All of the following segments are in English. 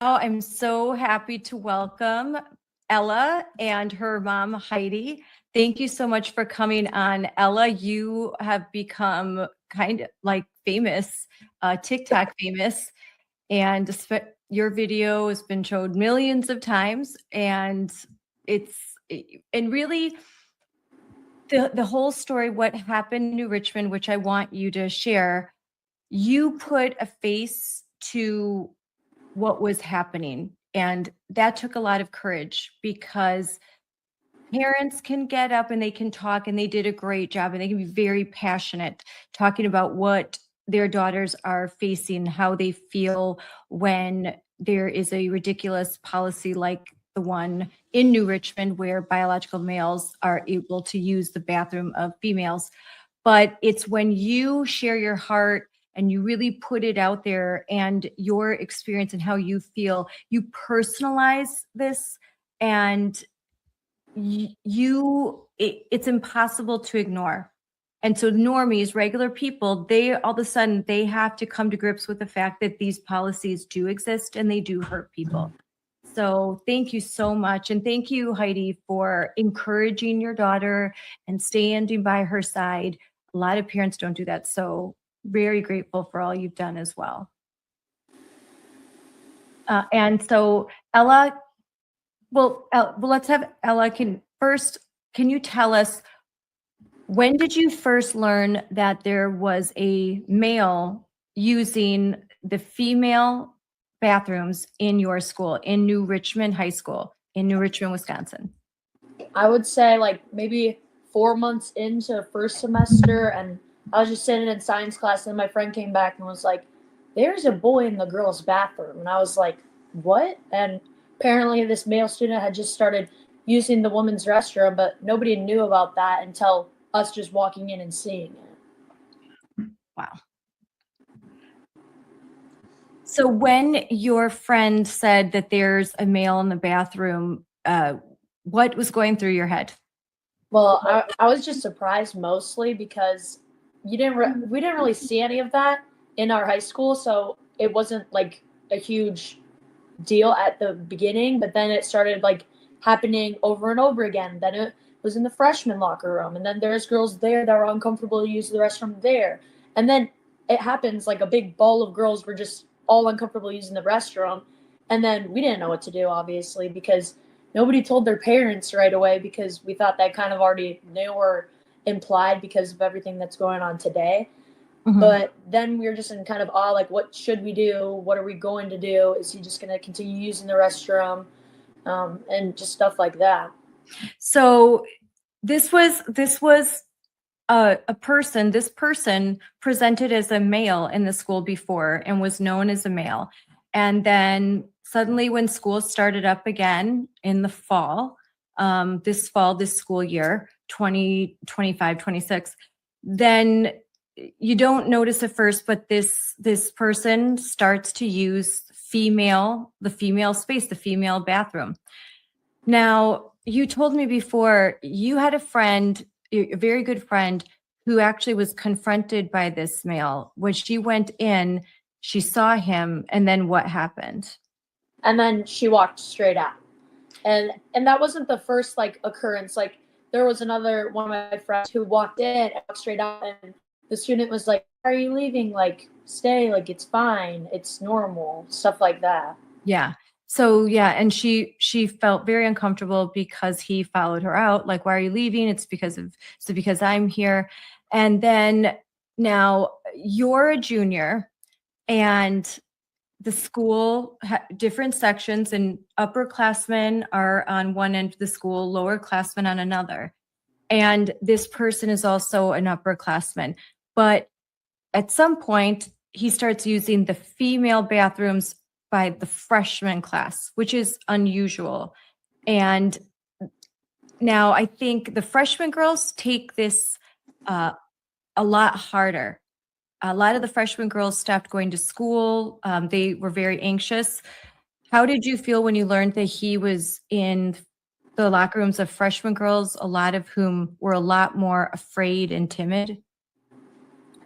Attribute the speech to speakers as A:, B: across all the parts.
A: I'm so happy to welcome Ella and her mom, Heidi. Thank you so much for coming on. Ella, you have become kind of like famous, TikTok famous, and your video has been showed millions of times. And it's, and really, the whole story, what happened in New Richmond, which I want you to share, you put a face to what was happening. And that took a lot of courage because parents can get up and they can talk, and they did a great job, and they can be very passionate talking about what their daughters are facing, how they feel when there is a ridiculous policy like the one in New Richmond where biological males are able to use the bathroom of females. But it's when you share your heart and you really put it out there and your experience and how you feel, you personalize this, and it's impossible to ignore. And so normies, regular people, they all of a sudden they have to come to grips with the fact that these policies do exist and they do hurt people. So thank you so much. And thank you, Heidi, for encouraging your daughter and standing by her side. A lot of parents don't do that. So very grateful for all you've done as well. And so Ella, let's have Ella can you tell us, when did you first learn that there was a male using the female bathrooms in your school, in New Richmond High School, in New Richmond, Wisconsin?
B: I would say like maybe 4 months into first semester, and I was just sitting in science class, and my friend came back and was like, "There's a boy in the girls' bathroom," and I was like, "What?" And apparently, this male student had just started using the women's restroom, but nobody knew about that until us just walking in and seeing it.
A: Wow. So when your friend said that there's a male in the bathroom, what was going through your head?
B: Well, I was just surprised mostly because we didn't really see any of that in our high school, so it wasn't like a huge deal at the beginning, but then it started like happening over and over again. Then it was in the freshman locker room, and then there's girls there that are uncomfortable to use the restroom there. And then it happens like a big ball of girls were just all uncomfortable using the restroom. And then we didn't know what to do, obviously, because nobody told their parents right away, because we thought that kind of already knew or implied because of everything that's going on today. Mm-hmm. But then we were just in kind of awe, like, what should we do? What are we going to do? Is he just going to continue using the restroom? And just stuff like that.
A: So this was this person presented as a male in the school before and was known as a male. And then suddenly when school started up again in the fall, this school year, 2025, 26, then you don't notice at first, but this person starts to use the female space, the female bathroom. Now, you told me before you had a friend, a very good friend, who actually was confronted by this male. When she went in, she saw him, and then what happened?
B: And then she walked straight out. And that wasn't the first like occurrence. Like there was another one of my friends who walked in and walked straight out, and the student was like, "Why are you leaving? Like, stay, like it's fine, it's normal," stuff like that.
A: Yeah. So yeah, and she felt very uncomfortable because he followed her out. Like, "Why are you leaving?" It's because I'm here. And then now you're a junior, and the school different sections, and upperclassmen are on one end of the school, lowerclassmen on another. And this person is also an upperclassman. But at some point, he starts using the female bathrooms by the freshman class, which is unusual. And now I think the freshman girls take this a lot harder. A lot of the freshman girls stopped going to school. They were very anxious. How did you feel when you learned that he was in the locker rooms of freshman girls, a lot of whom were a lot more afraid and timid?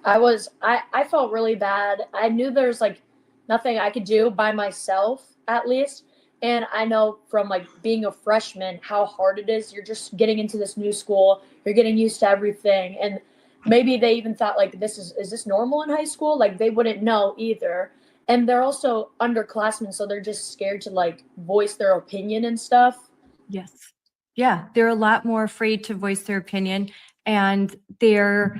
B: I felt really bad. I knew there's like nothing I could do by myself, at least. And I know from like being a freshman how hard it is. You're just getting into this new school, you're getting used to everything. And maybe they even thought like is this normal in high school? Like they wouldn't know either. And they're also underclassmen, so they're just scared to like voice their opinion and stuff.
A: Yes. Yeah, they're a lot more afraid to voice their opinion, and they're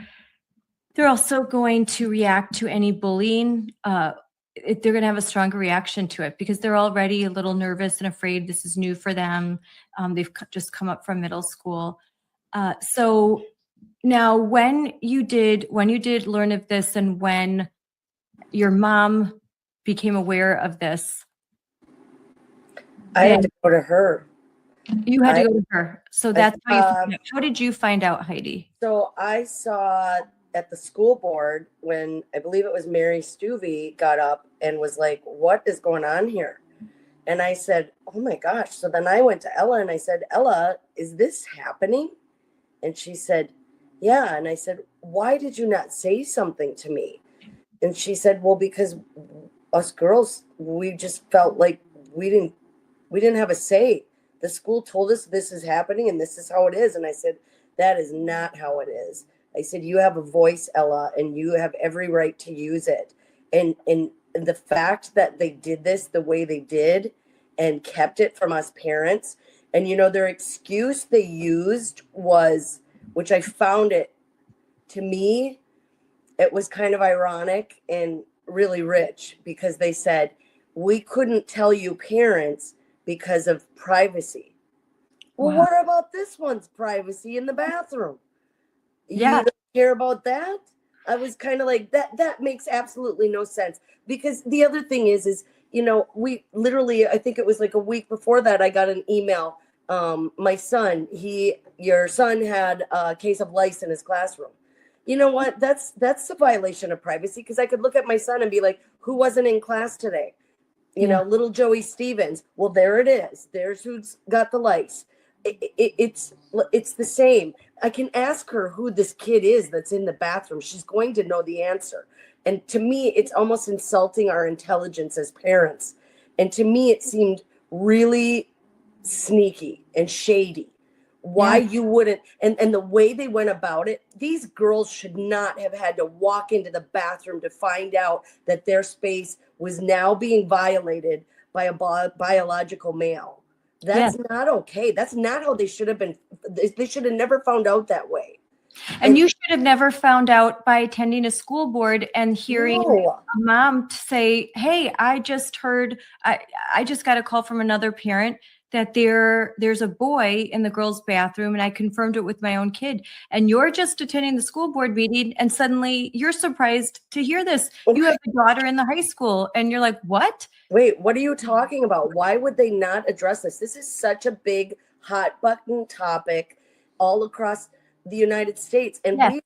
A: also going to react to any bullying. They're going to have a stronger reaction to it because they're already a little nervous and afraid. This is new for them. They've just come up from middle school. So now, when you did learn of this, and when your mom became aware of this,
C: I had to go to her.
A: you had to go to her. So that's how you found out. How did you find out, Heidi?
C: So I saw at the school board when I believe it was Mary Stuvey got up and was like, "What is going on here?" And I said, "Oh my gosh." So then I went to Ella and I said, "Ella, is this happening?" And she said, "Yeah." And I said, "Why did you not say something to me?" And she said, "Well, because us girls, we just felt like we didn't have a say. The school told us this is happening and this is how it is." And I said, "That is not how it is." I said, "You have a voice, Ella, and you have every right to use it." And the fact that they did this the way they did and kept it from us parents, and their excuse they used was, which I found it, to me, it was kind of ironic and really rich, because they said, "We couldn't tell you parents because of privacy." Well,
A: Wow.
C: what about this one's privacy in the bathroom?
A: Yeah.
C: You don't care about that? I was kind of like, that makes absolutely no sense. Because the other thing is, we literally, I think it was like a week before that, I got an email. My son, your son had a case of lice in his classroom. You know what? That's a violation of privacy, because I could look at my son and be like, who wasn't in class today? Little Joey Stevens. Well, there it is. There's who's got the lice. It's the same. I can ask her who this kid is that's in the bathroom. She's going to know the answer. And to me, it's almost insulting our intelligence as parents. And to me, it seemed really sneaky and shady. Why you wouldn't, and the way they went about it, these girls should not have had to walk into the bathroom to find out that their space was now being violated by a biological male. That's not okay. That's not how they should have been. They should have never found out that way.
A: And you should have never found out by attending a school board and hearing a mom say, "Hey, I just heard, I just got a call from another parent that there's a boy in the girls' bathroom, and I confirmed it with my own kid." And you're just attending the school board meeting, and suddenly you're surprised to hear this. You have a daughter in the high school, and you're like, "What?
C: Wait, what are you talking about? Why would they not address this? This is such a big hot button topic all across the United States. And these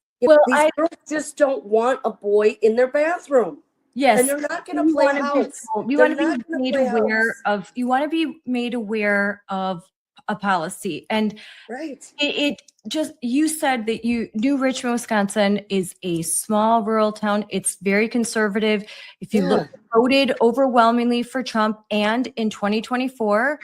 C: girls just don't want a boy in their bathroom.
A: Yes.
C: And they're not going to play house.
A: You want to be made aware of, you want to be made aware of a policy. And it just, you said that New Richmond, Wisconsin is a small rural town. It's very conservative. If you look, voted overwhelmingly for Trump. And in 2024,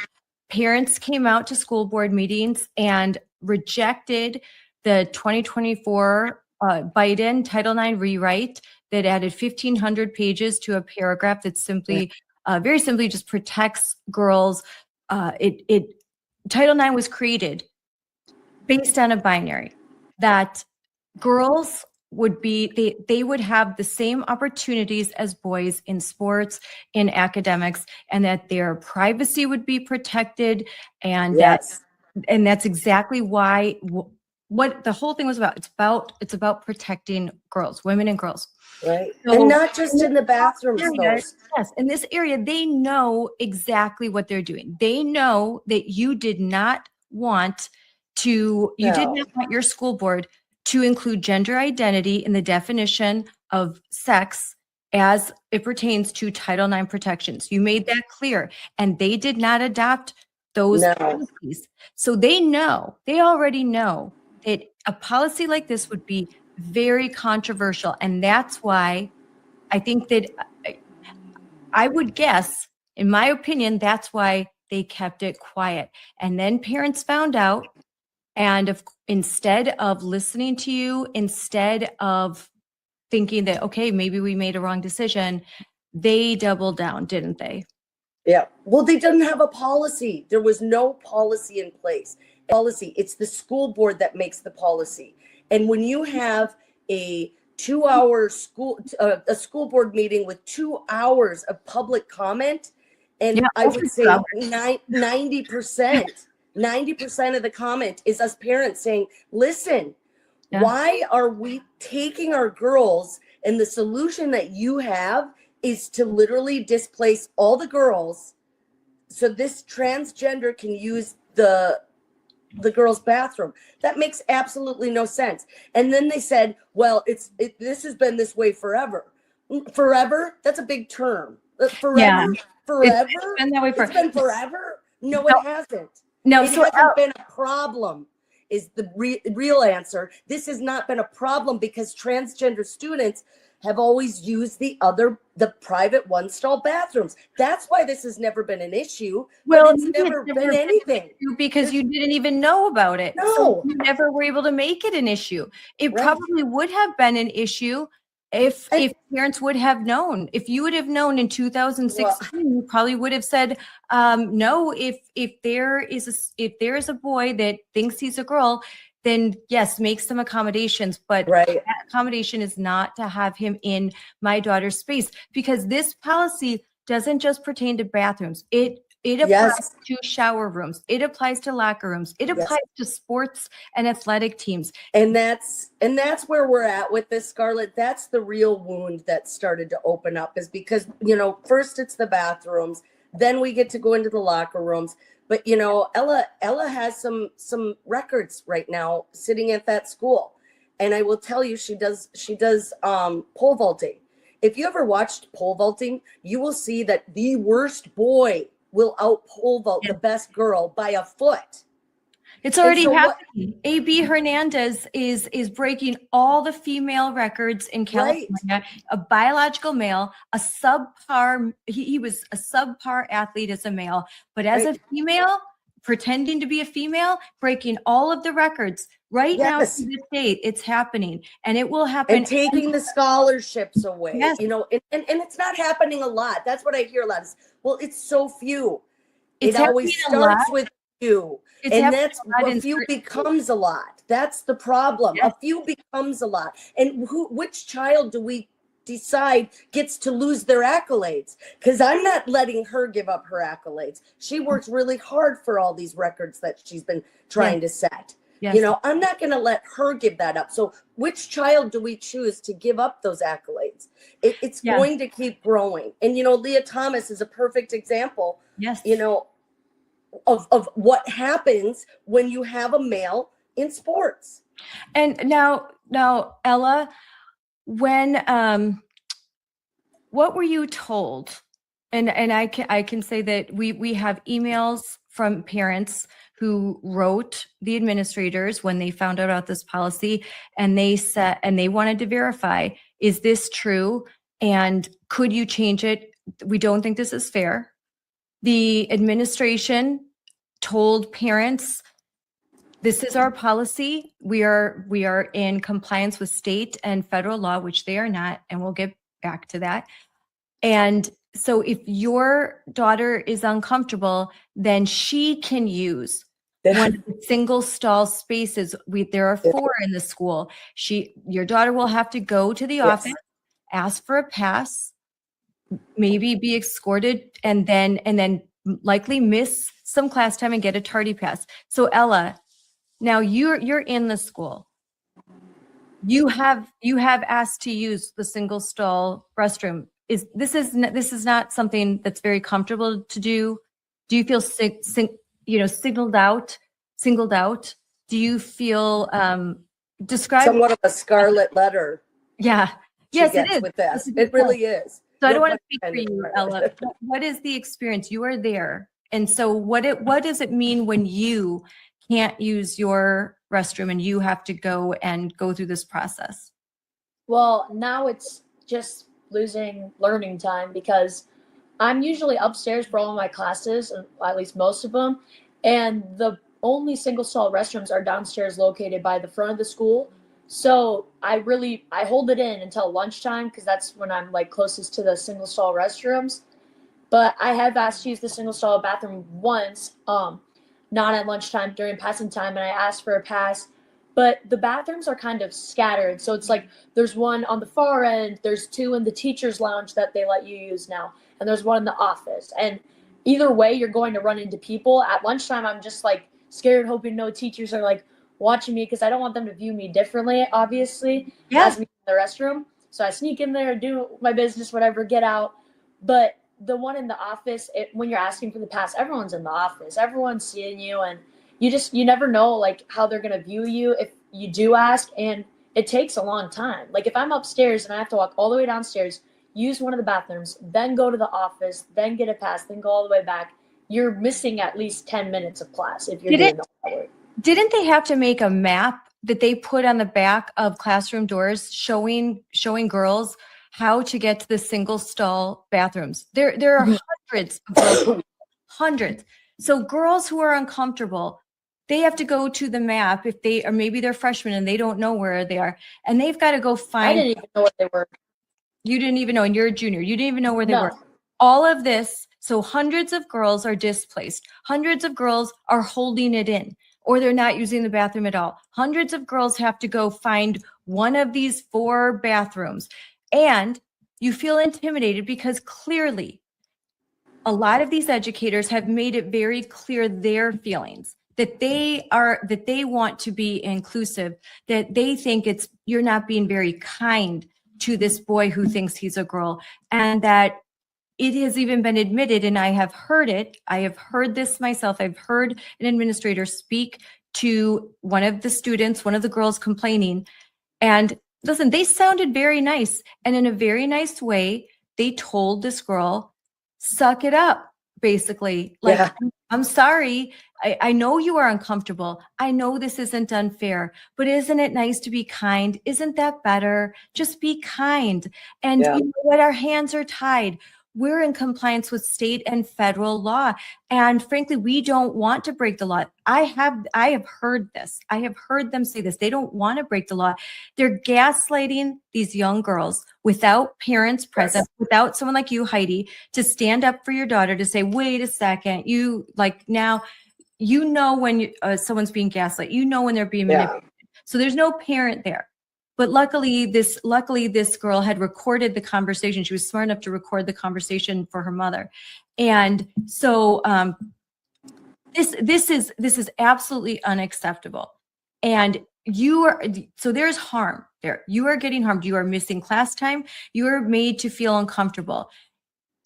A: parents came out to school board meetings and rejected the 2024 Biden Title IX rewrite that added 1,500 pages to a paragraph that simply, very simply, just protects girls. Title IX was created based on a binary that girls would be, they would have the same opportunities as boys in sports, in academics, and that their privacy would be protected. And that's exactly why what the whole thing was about. It's about protecting girls, women and girls.
C: Right. So, and not just in the bathrooms.
A: Yes. In this area, they know exactly what they're doing. They know that you did not want your school board to include gender identity in the definition of sex as it pertains to Title IX protections. You made that clear, and they did not adopt those policies. So they already know that a policy like this would be very controversial. And that's why I think that I would guess, in my opinion, that's why they kept it quiet. And then parents found out, and instead of listening to you, instead of thinking that, okay, maybe we made a wrong decision, they doubled down, didn't they?
C: Yeah. Well, they didn't have a policy. There was no policy in place. Policy, it's the school board that makes the policy. And when you have a 2-hour a school board meeting with 2 hours of public comment, and
A: Yeah,
C: I
A: over
C: would
A: 2
C: say
A: hours.
C: 90% of the comment is us parents saying, listen,
A: Yeah.
C: why are we taking our girls, and the solution that you have is to literally displace all the girls so this transgender can use the girls' bathroom. That makes absolutely no sense. And then they said, well, this has been this way forever. Forever? That's a big term. Forever?
A: Yeah.
C: Forever?
A: It's been that way
C: It's been forever? No, it hasn't.
A: No,
C: It
A: so
C: hasn't been a problem, is the real answer. This has not been a problem because transgender students have always used the private one-stall bathrooms. That's why this has never been an issue.
A: Well,
C: But it's never been anything.
A: because you didn't even know about it.
C: No.
A: So you never were able to make it an issue. It
C: Right.
A: probably would have been an issue if parents would have known. If you would have known in 2016, you probably would have said, no, if there is a boy that thinks he's a girl, then yes, make some accommodations. But
C: Right.
A: that accommodation is not to have him in my daughter's space, because this policy doesn't just pertain to bathrooms. It applies
C: Yes.
A: to shower rooms. It applies to locker rooms. It
C: Yes.
A: applies to sports and athletic teams.
C: And that's where we're at with this, Scarlett. That's the real wound that started to open up, is because, first it's the bathrooms, then we get to go into the locker rooms. But Ella has some records right now sitting at that school. And I will tell you, she does pole vaulting. If you ever watched pole vaulting, you will see that the worst boy will out pole vault the best girl by a foot.
A: It's already
C: so
A: happening. AB Hernandez is breaking all the female records in California. A biological male, a subpar. He was a subpar athlete as a male, but as a female, pretending to be a female, breaking all of the records right now to this date. It's happening, and it will happen.
C: And taking the scholarships away.
A: Yes.
C: And it's not happening a lot. That's what I hear a lot. Is, well, it's so few.
A: It's
C: it always
A: happening a lot.
C: starts with few.
A: It's
C: And
A: happening
C: that's
A: a lot
C: a
A: in
C: few
A: certain
C: becomes a lot. That's the problem.
A: Yes.
C: A few becomes a lot. And which child do we decide gets to lose their accolades? Because I'm not letting her give up her accolades. She works really hard for all these records that she's been trying to set.
A: Yes.
C: I'm not going to let her give that up. So which child do we choose to give up those accolades? It's going to keep growing. And, Leah Thomas is a perfect example,
A: Yes.
C: of what happens when you have a male in sports.
A: And now, Ella, when what were you told? And I can say that we have emails from parents who wrote the administrators when they found out about this policy, and they said, and they wanted to verify, is this true? And could you change it? We don't think this is fair. The administration told parents, this is our policy. We are in compliance with state and federal law, which they are not, and we'll get back to that. And so if your daughter is uncomfortable, then she can use one of the single stall spaces. There are 4 in the school. Your daughter will have to go to the office, ask for a pass, maybe be escorted, and then likely miss some class time and get a tardy pass. So Ella, now you're in the school. You have asked to use the single stall restroom. This is not something that's very comfortable to do. Do you feel singled out? Do you feel describe
C: Somewhat of a scarlet letter.
A: Yeah.
C: she
A: Yes, it
C: gets
A: is.
C: with
A: That's
C: this.
A: a good
C: It really is.
A: So I don't
C: No
A: want to
C: pun
A: speak for
C: intended,
A: you,
C: Scarlett.
A: Ella. What is the experience? You are there. And so what does it mean when you can't use your restroom and you have to go through this process?
B: Well, now it's just losing learning time because I'm usually upstairs for all of my classes, at least most of them, and the only single stall restrooms are downstairs located by the front of the school. So I hold it in until lunchtime because that's when I'm like closest to the single stall restrooms. But I have asked to use the single stall bathroom once, not at lunchtime during passing time, and I asked for a pass. But the bathrooms are kind of scattered, so it's like there's one on the far end, there's two in the teachers' lounge that they let you use now, and there's one in the office. And either way, you're going to run into people. At lunchtime, I'm just like scared, hoping no teachers are like watching me because I don't want them to view me differently, obviously, as me in the restroom. So I sneak in there, do my business, whatever, get out. But the one in the office, when you're asking for the pass, everyone's in the office, everyone's seeing you, and you never know like how they're going to view you if you do ask. And it takes a long time. Like if I'm upstairs and I have to walk all the way downstairs, use one of the bathrooms, then go to the office, then get a pass, then go all the way back, you're missing at least 10 minutes of class if you're doing all that work.
A: Didn't they have to make a map that they put on the back of classroom doors showing girls how to get to the single stall bathrooms? There are hundreds of girls, hundreds. So girls who are uncomfortable, they have to go to the map if they, or maybe they're freshmen and they don't know where they are, and they've got to go find.
B: I didn't even know where they were.
A: You didn't even know, and you're a junior. You didn't even know where they
B: No.
A: were. All of this, so hundreds of girls are displaced. Hundreds of girls are holding it in, or they're not using the bathroom at all. Hundreds of girls have to go find one of these 4 bathrooms. And you feel intimidated because clearly a lot of these educators have made it very clear their feelings, that they want to be inclusive, that they think you're not being very kind to this boy who thinks he's a girl, and that it has even been admitted, and I have heard it. I have heard this myself. I've heard an administrator speak to one of the students, one of the girls complaining, and listen, they sounded very nice. And in a very nice way, they told this girl, suck it up, basically. Like,
C: Yeah.
A: I'm sorry. I know you are uncomfortable. I know this isn't unfair, but isn't it nice to be kind? Isn't that better? Just be kind. And
C: Yeah.
A: you know what? Our hands are tied. We're in compliance with state and federal law. And frankly, we don't want to break the law. I have heard this. I have heard them say this. They don't want to break the law. They're gaslighting these young girls without parents present, without someone like you, Heidi, to stand up for your daughter, to say, wait a second, you like now, you know, when someone's being gaslit, you know, when they're being manipulated. So there's no parent there. But luckily this girl had recorded the conversation. She was smart enough to record the conversation for her mother. And so this is absolutely unacceptable. And so there's harm there. You are getting harmed. You are missing class time. You are made to feel uncomfortable.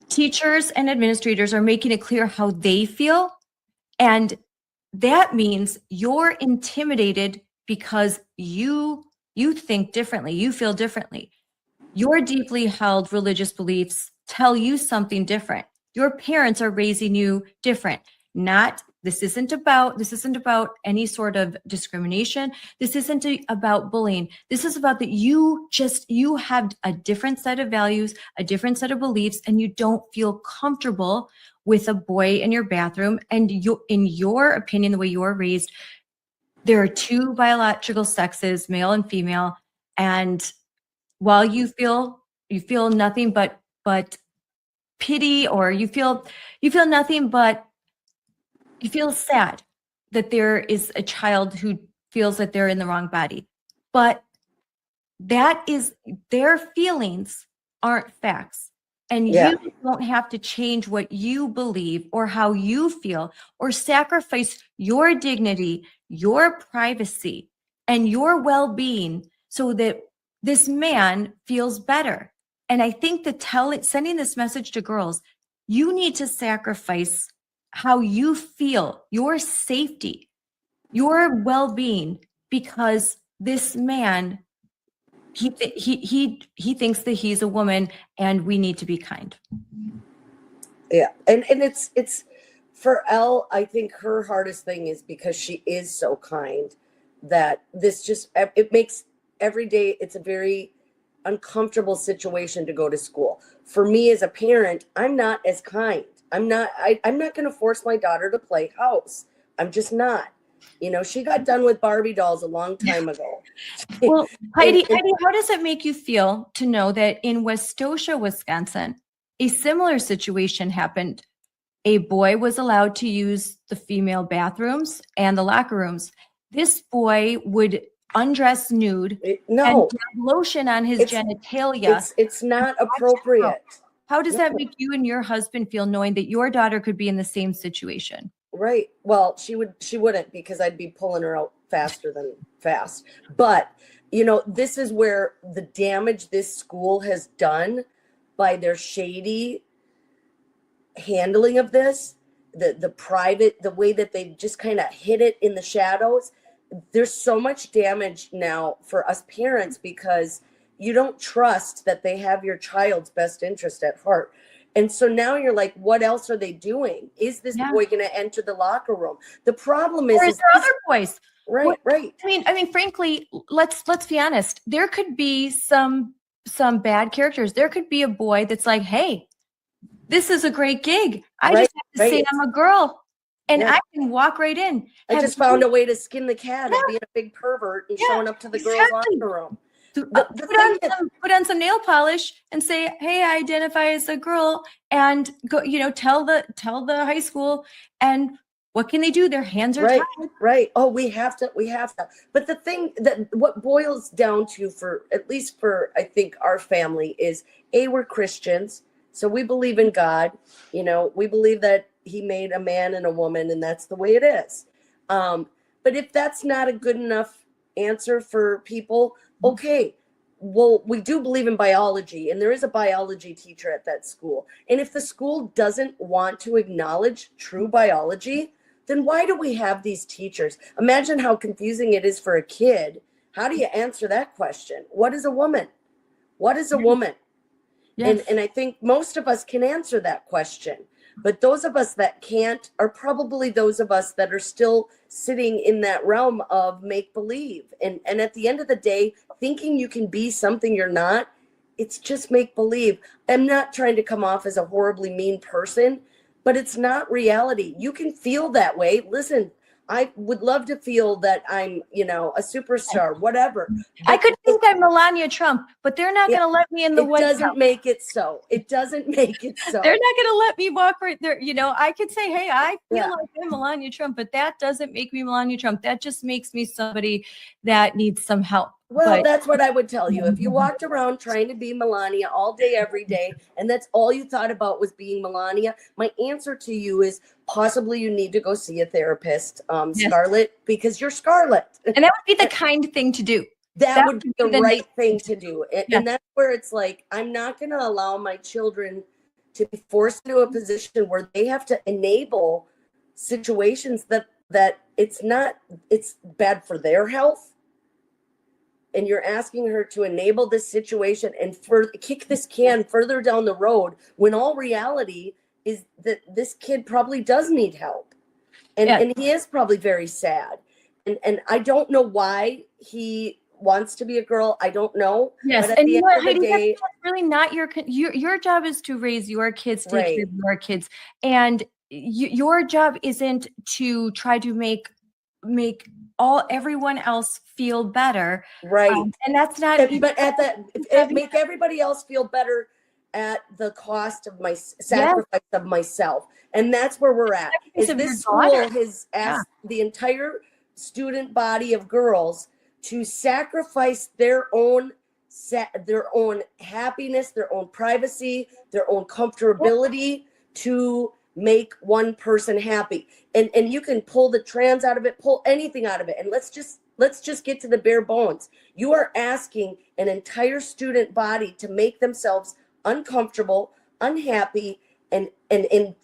A: Teachers and administrators are making it clear how they feel. And that means you're intimidated because you think differently, you feel differently. Your deeply held religious beliefs tell you something different. Your parents are raising you different. This isn't about any sort of discrimination. This isn't about bullying. This is about that you have a different set of values, a different set of beliefs, and you don't feel comfortable with a boy in your bathroom. And in your opinion, the way you are raised, there are 2 biological sexes, male and female. And while you feel nothing but pity, or you feel nothing but you feel sad that there is a child who feels that they're in the wrong body. But that is, their feelings aren't facts. And you don't have to change what you believe or how you feel or sacrifice your dignity, your privacy, and your well-being so that this man feels better. And I think that sending this message to girls, you need to sacrifice how you feel, your safety, your well-being, because this man, he thinks that he's a woman, and we need to be kind.
C: Yeah. And it's for Elle, I think her hardest thing is because she is so kind that this just, it makes every day, it's a very uncomfortable situation to go to school. For me as a parent, I'm not as kind. I'm not going to force my daughter to play house. I'm just not. You know, she got done with Barbie dolls a long time ago.
A: Well, Heidi,
C: and-
A: Heidi, how does it make you feel to know that in Westosha, Wisconsin, a similar situation happened? A boy was allowed to use the female bathrooms and the locker rooms. This boy would undress nude
C: No,
A: and have lotion on his
C: It's-
A: genitalia.
C: it's not appropriate.
A: How does that
C: No.
A: make you and your husband feel knowing that your daughter could be in the same situation?
C: Right. Well, she wouldn't, because I'd be pulling her out faster than fast. But, you know, this is where the damage this school has done by their shady handling of this, the way that they just kind of hid it in the shadows. There's so much damage now for us parents because you don't trust that they have your child's best interest at heart. And so now you're like, what else are they doing? Is this
A: Yeah.
C: boy going to enter the locker room? The problem is,
A: Or is there other boys?
C: right.
A: I mean, frankly, let's be honest. There could be some bad characters. There could be a boy that's like, "Hey, this is a great gig. I
C: Right,
A: just have to say
C: right.
A: I'm a girl, and
C: Yeah.
A: I can walk right in."
C: I
A: Have
C: just found
A: you-
C: a way to skin the cat and being a big pervert and
A: Yeah,
C: showing up to the girls'
A: exactly.
C: locker room.
A: to-
C: the
A: put on some nail polish and say, "Hey, I identify as a girl," and go. You know, tell the high school, and what can they do? Their hands are
C: Right.
A: tied.
C: Right. Oh, we have to. But the thing that what boils down to, for at least for I think our family, is we're Christians, so we believe in God. You know, we believe that He made a man and a woman, and that's the way it is. But if that's not a good enough answer for people, okay. Well, we do believe in biology, and there is a biology teacher at that school. And if the school doesn't want to acknowledge true biology, then why do we have these teachers? Imagine how confusing it is for a kid. How do you answer that question? What is a woman? What is a woman?
A: Yes.
C: And I think most of us can answer that question. But those of us that can't are probably those of us that are still sitting in that realm of make believe. And at the end of the day, thinking you can be something you're not, it's just make believe. I'm not trying to come off as a horribly mean person, but it's not reality. You can feel that way. Listen, I would love to feel that I'm, you know, a superstar, whatever.
A: I could think I'm Melania Trump, but they're not
C: Yeah,
A: going to let me in the
C: It
A: White
C: doesn't
A: House.
C: make it so. It doesn't make it so.
A: They're not going to let me walk right there. You know, I could say, "Hey, I feel
C: Yeah.
A: like I'm Melania Trump," but that doesn't make me Melania Trump. That just makes me somebody that needs some help.
C: Well,
A: But-
C: that's what I would tell you. If you walked around trying to be Melania all day, every day, and that's all you thought about was being Melania, my answer to you is possibly you need to go see a therapist,
A: Yes.
C: Scarlett, because you're Scarlett.
A: And that would be the kind thing to do.
C: That would be the
A: the
C: right thing to do. And,
A: Yeah.
C: and that's where it's like, I'm not going to allow my children to be forced into a position where they have to enable situations that it's bad for their health. And you're asking her to enable this situation and kick this can further down the road, when all reality is that this kid probably does need help. And,
A: Yeah.
C: and he is probably very sad. And I don't know why he wants to be a girl. I don't know.
A: Yes,
C: But at
A: and
C: the
A: you
C: end
A: know what,
C: of the
A: Heidi,
C: day,
A: that's really not your job is to raise your kids, take
C: Right.
A: care of your kids, and your job isn't to try to make everyone else feel better.
C: right.
A: And that's not.
C: But make everybody else feel better at the cost of my sacrifice of myself. And that's where we're at.
A: Sacrifice
C: Is
A: of your
C: this school
A: daughter.
C: has asked the entire student body of girls to sacrifice their own happiness, their own privacy, their own comfortability to make one person happy. And you can pull the trans out of it, pull anything out of it. And let's just get to the bare bones. You are asking an entire student body to make themselves uncomfortable, unhappy, and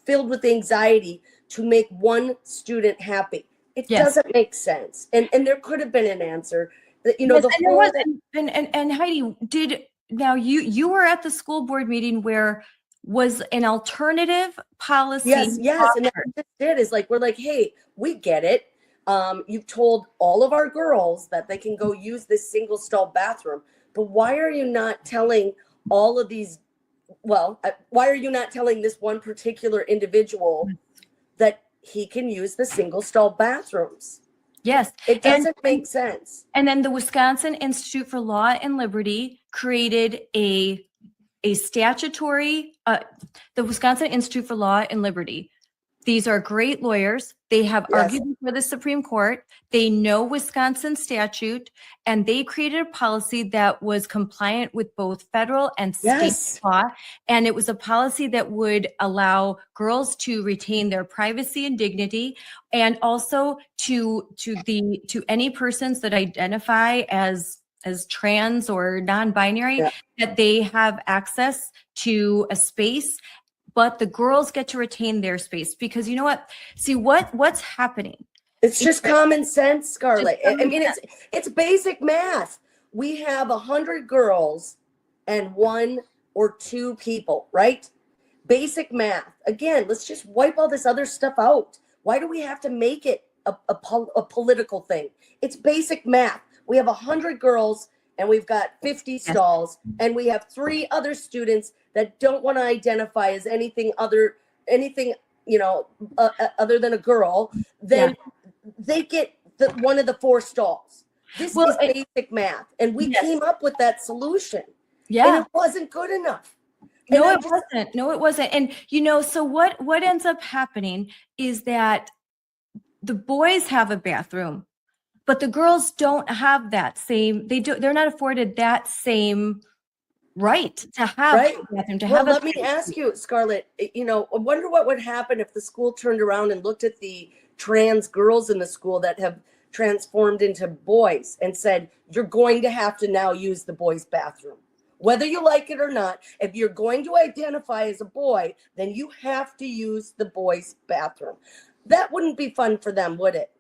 C: filled with anxiety to make one student happy. It
A: Yes.
C: doesn't make sense. And there could have been an answer. You know,
A: Yes,
C: the
A: and there
C: whole,
A: was, and Heidi, you were at the school board meeting where was an alternative policy.
C: yes, and that's what it did is like, we're like, hey, we get it. You've told all of our girls that they can go use this single stall bathroom, but why are you not telling all of these? Well, why are you not telling this one particular individual that he can use the single stall bathrooms?
A: Yes.
C: It doesn't make sense.
A: And then the Wisconsin Institute for Law and Liberty created a statutory, the Wisconsin Institute for Law and Liberty. These are great lawyers. They have
C: Yes.
A: argued before the Supreme Court. They know Wisconsin statute, and they created a policy that was compliant with both federal and state
C: Yes.
A: law. And it was a policy that would allow girls to retain their privacy and dignity, and also to any persons that identify as trans or non-binary,
C: Yeah.
A: that they have access to a space, but the girls get to retain their space. Because you know what? See what's happening.
C: It's just common sense, Scarlett.
A: Just common
C: I mean, it's basic math. We have 100 girls and 1 or 2 people, right? Basic math. Again, let's just wipe all this other stuff out. Why do we have to make it a political thing? It's basic math. We have 100 girls and we've got 50 stalls, and we have 3 other students that don't want to identify as anything other than a girl. Then they get one of the 4 stalls. This is basic math, and we came up with that solution.
A: Yeah,
C: and it wasn't good enough.
A: no, it wasn't. No, it wasn't. And so what ends up happening is that the boys have a bathroom, but the girls don't have that same. They're not afforded that same right to have a bathroom.
C: Let me ask you, Scarlett. I wonder what would happen if the school turned around and looked at the trans girls in the school that have transformed into boys and said, "You're going to have to now use the boys' bathroom, whether you like it or not. If you're going to identify as a boy, then you have to use the boys' bathroom." That wouldn't be fun for them, would it?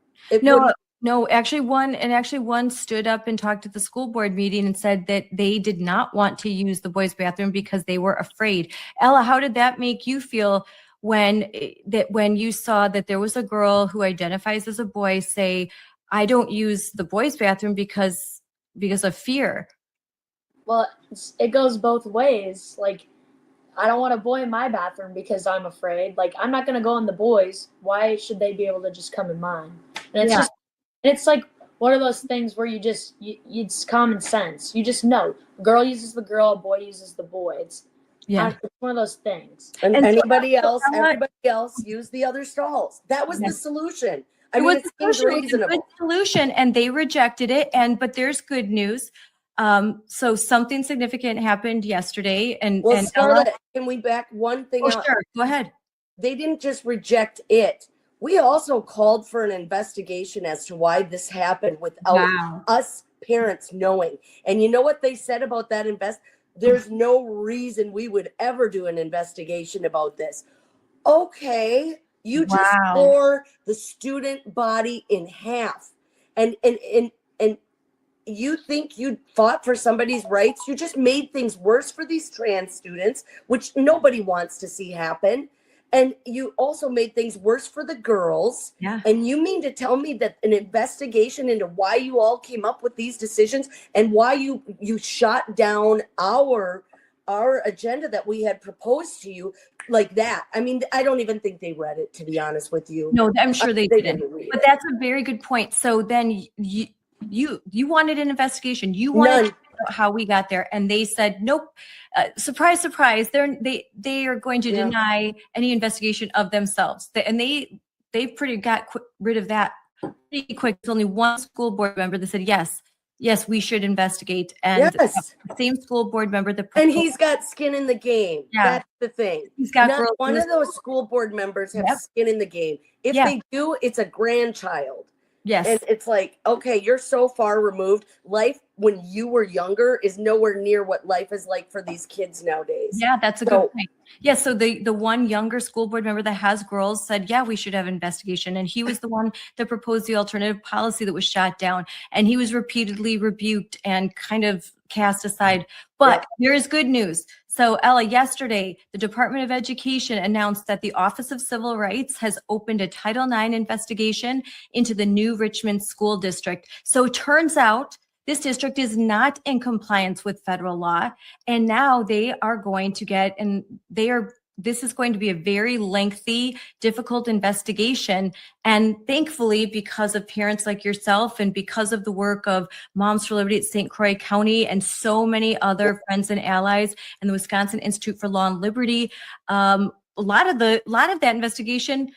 A: No, actually one stood up and talked at the school board meeting and said that they did not want to use the boys' bathroom because they were afraid. Ella, how did that make you feel when you saw that there was a girl who identifies as a boy say, "I don't use the boys' bathroom because of fear"?
B: Well, it goes both ways. Like, I don't want a boy in my bathroom because I'm afraid. Like, I'm not going to go in the boys. Why should they be able to just come in mine? And it's like one of those things where it's common sense. You just know. A girl uses the girl, a boy uses the boy. It's one of those things.
C: And everybody else use the other stalls. That was the solution. It seems reasonable.
A: Good solution, and they rejected it. But there's good news. So something significant happened yesterday. And
C: Scarlett, can we back one thing up?
A: Sure. Go ahead.
C: They didn't just reject it. We also called for an investigation as to why this happened without us parents knowing. And you know what they said about that There's no reason we would ever do an investigation about this. Okay, you just tore the student body in half. And you think you fought for somebody's rights? You just made things worse for these trans students, which nobody wants to see happen. And you also made things worse for the girls.
A: Yeah.
C: And you mean to tell me that an investigation into why you all came up with these decisions and why you shot down our agenda that we had proposed to you like that? I mean, I don't even think they read it, to be honest with you.
A: No, I'm sure they didn't.
C: But
A: that's a very good point. So then you wanted an investigation. You wanted to know how we got there, and they said nope. Surprise, surprise! They are going to deny any investigation of themselves. And they got rid of that pretty quick. There's only one school board member that said yes, we should investigate. And the same school board member and
C: he's got skin in the game.
A: Yeah.
C: That's the thing.
A: He's got
C: Not one of those school board members have skin in the game. If they do, it's a grandchild.
A: Yes.
C: And it's like, okay, you're so far removed. Life when you were younger is nowhere near what life is like for these kids nowadays.
A: Yeah, that's a good point. Yeah, so the one younger school board member that has girls said, yeah, we should have an investigation. And he was the one that proposed the alternative policy that was shot down. And he was repeatedly rebuked and kind of cast aside. But there is good news. So Ella, yesterday, the Department of Education announced that the Office of Civil Rights has opened a Title IX investigation into the new Richmond School District. So it turns out this district is not in compliance with federal law. And now they are going to get, and this is going to be a very lengthy, difficult investigation. And thankfully, because of parents like yourself and because of the work of Moms for Liberty at St. Croix County and so many other friends and allies and the Wisconsin Institute for Law and Liberty, a lot of that investigation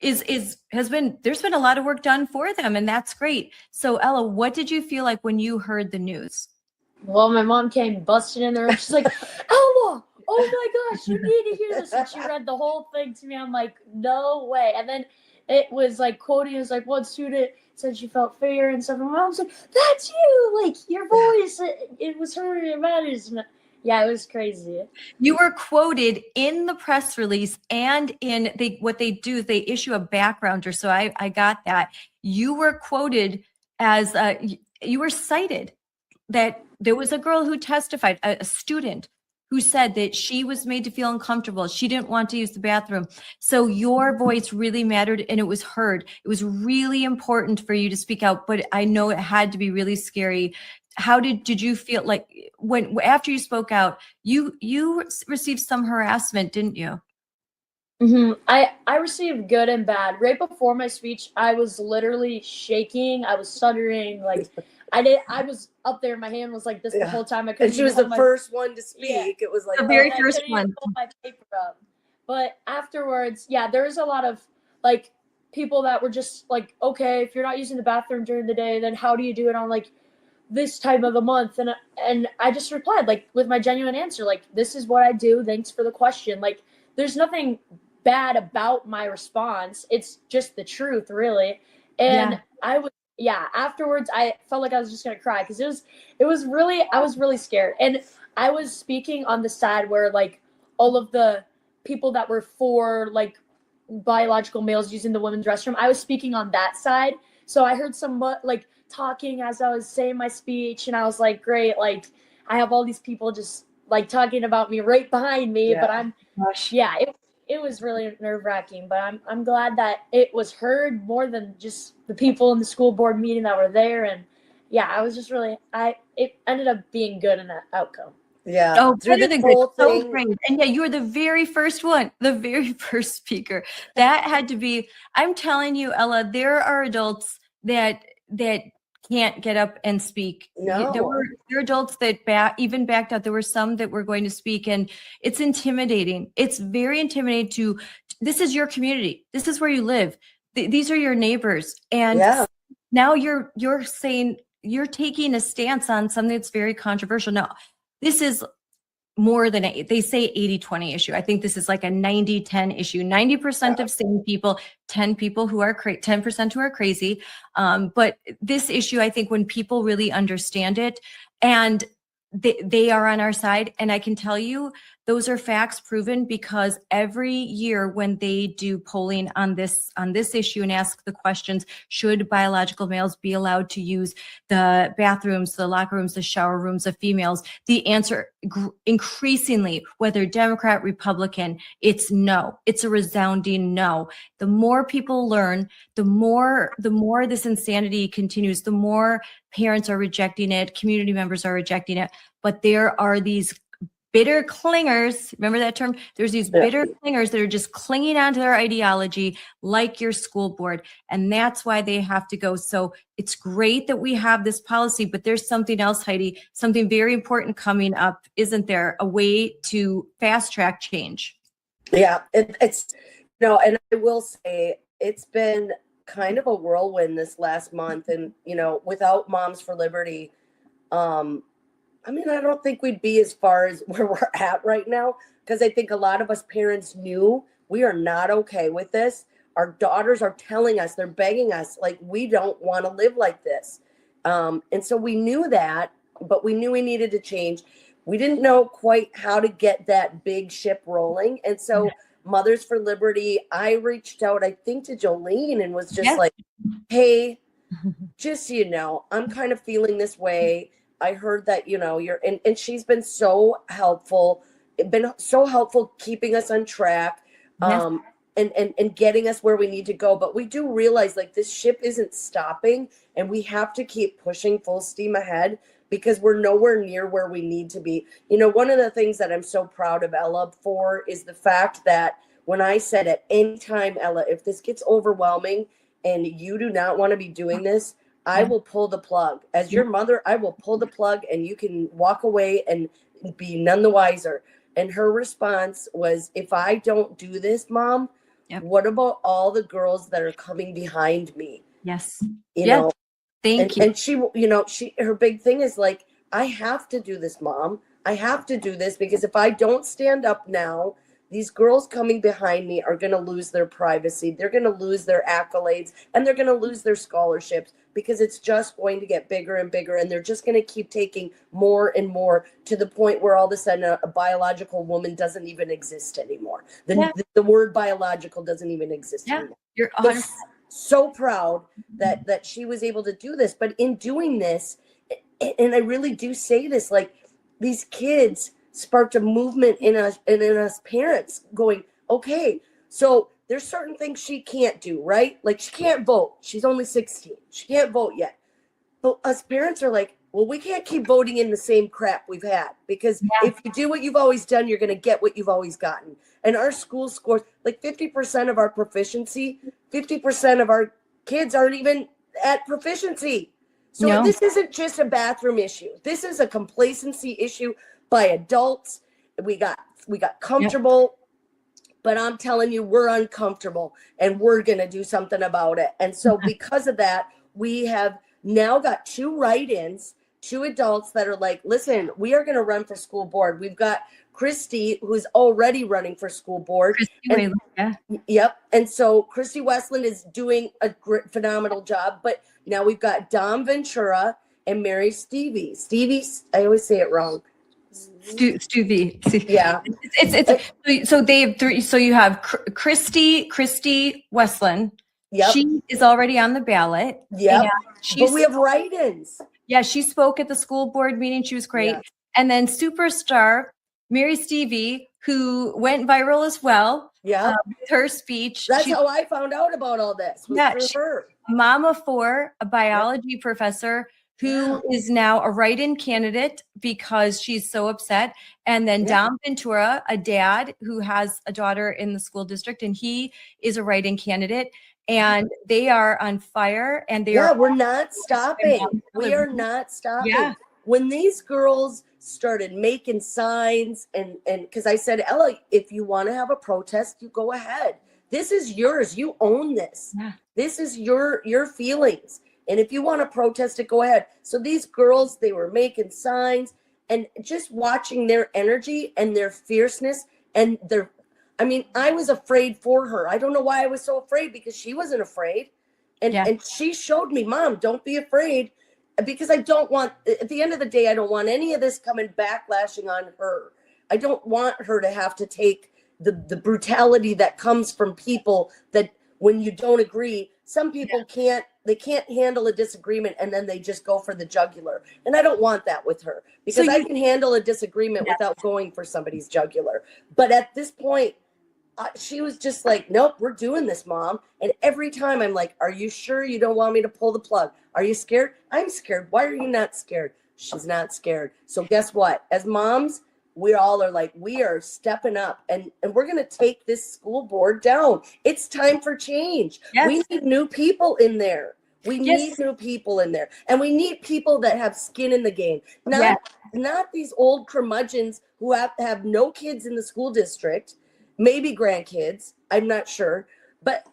A: there's been a lot of work done for them, and that's great. So Ella, what did you feel like when you heard the news?
B: Well, my mom came busting in the room. She's like, Ella, oh my gosh, you need to hear this. And she read the whole thing to me. I'm like, no way. And then it was like quoting, it was like one student said she felt fear and stuff. And my mom's like, that's you, like your voice. It was her, it matters. And yeah, it was crazy.
A: You were quoted in the press release and what they do is they issue a backgrounder. So I got that. You were quoted as, you were cited that there was a girl who testified, a student who said that she was made to feel uncomfortable. She didn't want to use the bathroom. So your voice really mattered and it was heard. It was really important for you to speak out, but I know it had to be really scary. How did you feel like when after you spoke out, you received some harassment, didn't you?
B: Mm-hmm. I received good and bad. Right before my speech, I was literally shaking. I was stuttering. Like I was up there. My hand was like this the whole time. I couldn't.
C: And she was the first one to speak.
B: Yeah.
C: It was like
A: The very
B: I
A: first
B: couldn't even
A: one.
B: pull my paper up. But afterwards, yeah, there was a lot of like people that were just like, okay, if you're not using the bathroom during the day, then how do you do it on like this time of the month? And I just replied like with my genuine answer, like, this is what I do. Thanks for the question. Like, there's nothing bad about my response. It's just the truth, really. And afterwards I felt like I was just gonna cry because I was really scared. And I was speaking on the side where like all of the people that were for like biological males using the women's restroom, I was speaking on that side. So I heard some like talking as I was saying my speech, and I was like, great, like I have all these people just like talking about me right behind me. But it was really nerve-wracking, but I'm glad that it was heard more than just the people in the school board meeting that were there. And yeah, I was just really it ended up being good in that outcome.
C: Yeah.
A: Oh, better than great. So
C: thing.
A: great. And yeah, you were the very first one, the very first speaker. That had to be, I'm telling you, Ella, there are adults that can't get up and speak.
C: No.
A: There were adults that even backed out. There were some that were going to speak, and it's intimidating. It's very intimidating this is your community. This is where you live. These are your neighbors. And now you're saying, you're taking a stance on something that's very controversial. Now, this is more than they say 80-20 issue. I think this is like a 90-10 issue. 90% of sane people, 10% who are crazy. But this issue, I think when people really understand it and they are on our side, and I can tell you those are facts proven because every year when they do polling on this issue and ask the questions, should biological males be allowed to use the bathrooms, the locker rooms, the shower rooms of females, the answer increasingly, whether Democrat, Republican, it's no. It's a resounding no. The more people learn, the more this insanity continues, the more parents are rejecting it, community members are rejecting it. But there are these bitter clingers. Remember that term? There's these bitter clingers that are just clinging onto their ideology like your school board. And that's why they have to go. So it's great that we have this policy, but there's something else, Heidi, something very important coming up, isn't there? A way to fast track change.
C: Yeah, it's and I will say it's been kind of a whirlwind this last month. And, without Moms for Liberty, I don't think we'd be as far as where we're at right now, because I think a lot of us parents knew we are not okay with this. Our daughters are telling us, they're begging us, like, we don't want to live like this. And so we knew that, but we knew we needed to change. We didn't know quite how to get that big ship rolling. And so Mothers for Liberty, I reached out, I think, to Jolene and was just like, hey, just so you know, I'm kind of feeling this way. I heard that, you're, and she's been so helpful, keeping us on track. and getting us where we need to go. But we do realize like this ship isn't stopping, and we have to keep pushing full steam ahead because we're nowhere near where we need to be. You know, one of the things that I'm so proud of Ella for is the fact that when I said at any time, Ella, if this gets overwhelming and you do not want to be doing this, I will pull the plug. As your mother, I will pull the plug and you can walk away and be none the wiser. And her response was, if I don't do this, Mom, what about all the girls that are coming behind me?
A: Yes.
C: You know,
A: Thank you.
C: And she, you know, her big thing is like, I have to do this, Mom. I have to do this because if I don't stand up now, these girls coming behind me are going to lose their privacy. They're going to lose their accolades and they're going to lose their scholarships because it's just going to get bigger and bigger. And they're just going to keep taking more and more to the point where all of a sudden a biological woman doesn't even exist anymore. The word biological doesn't even exist anymore.
A: You're 100%.
C: So proud that she was able to do this. But in doing this, and I really do say this, like these kids sparked a movement in us and in us parents going, okay, so there's certain things she can't do, right? Like she can't vote. She's only 16. She can't vote yet. But us parents are like, well, we can't keep voting in the same crap we've had because if you do what you've always done, you're going to get what you've always gotten. And our school scores, like 50% of our proficiency, 50% of our kids aren't even at proficiency. So this isn't just a bathroom issue. This is a complacency issue by adults. We got comfortable, but I'm telling you, we're uncomfortable and we're going to do something about it. And so because of that, we have now got 2 write-ins, 2 adults that are like, listen, we are going to run for school board. We've got Christy, who's already running for school board. Yep. And so Christy Westland is doing a phenomenal job. But now we've got Dom Ventura and Mary Stevie. I always say it wrong.
A: Stevie.
C: Yeah.
A: It's so they have 3. So you have Christy Westland.
C: Yep.
A: She is already on the ballot.
C: Yeah. But we have write-ins.
A: Yeah. She spoke at the school board meeting. She was great. Yeah. And then superstar Mary Stevie, who went viral as well.
C: Yeah.
A: With her speech.
C: That's how I found out about all this. Was through her.
A: Mama for a biology professor who is now a write-in candidate because she's so upset. And then Dom Ventura, a dad who has a daughter in the school district, and he is a write-in candidate. And they are on fire. And
C: we're not stopping. We are not stopping.
A: Yeah.
C: When these girls started making signs and because I said, Ella, if you want to have a protest, you go ahead. This is yours. You own this. Yeah. This is your feelings. And if you want to protest it, go ahead. So these girls, they were making signs and just watching their energy and their fierceness and I was afraid for her. I don't know why I was so afraid because she wasn't afraid. And she showed me, Mom, don't be afraid. Because I don't want, at the end of the day, I don't want any of this coming backlashing on her. I don't want her to have to take the brutality that comes from people that when you don't agree, some people can't handle a disagreement and then they just go for the jugular. And I don't want that with her because I can handle a disagreement without going for somebody's jugular. But at this point, she was just like, nope, we're doing this, Mom. And every time I'm like, are you sure you don't want me to pull the plug? Are you scared? I'm scared. Why are you not scared? She's not scared. So guess what? As moms, we all are like, we are stepping up and we're going to take this school board down. It's time for change. Yes. We need new people in there. We need new people in there. And we need people that have skin in the game. Not these old curmudgeons who have no kids in the school district. Maybe grandkids, I'm not sure, but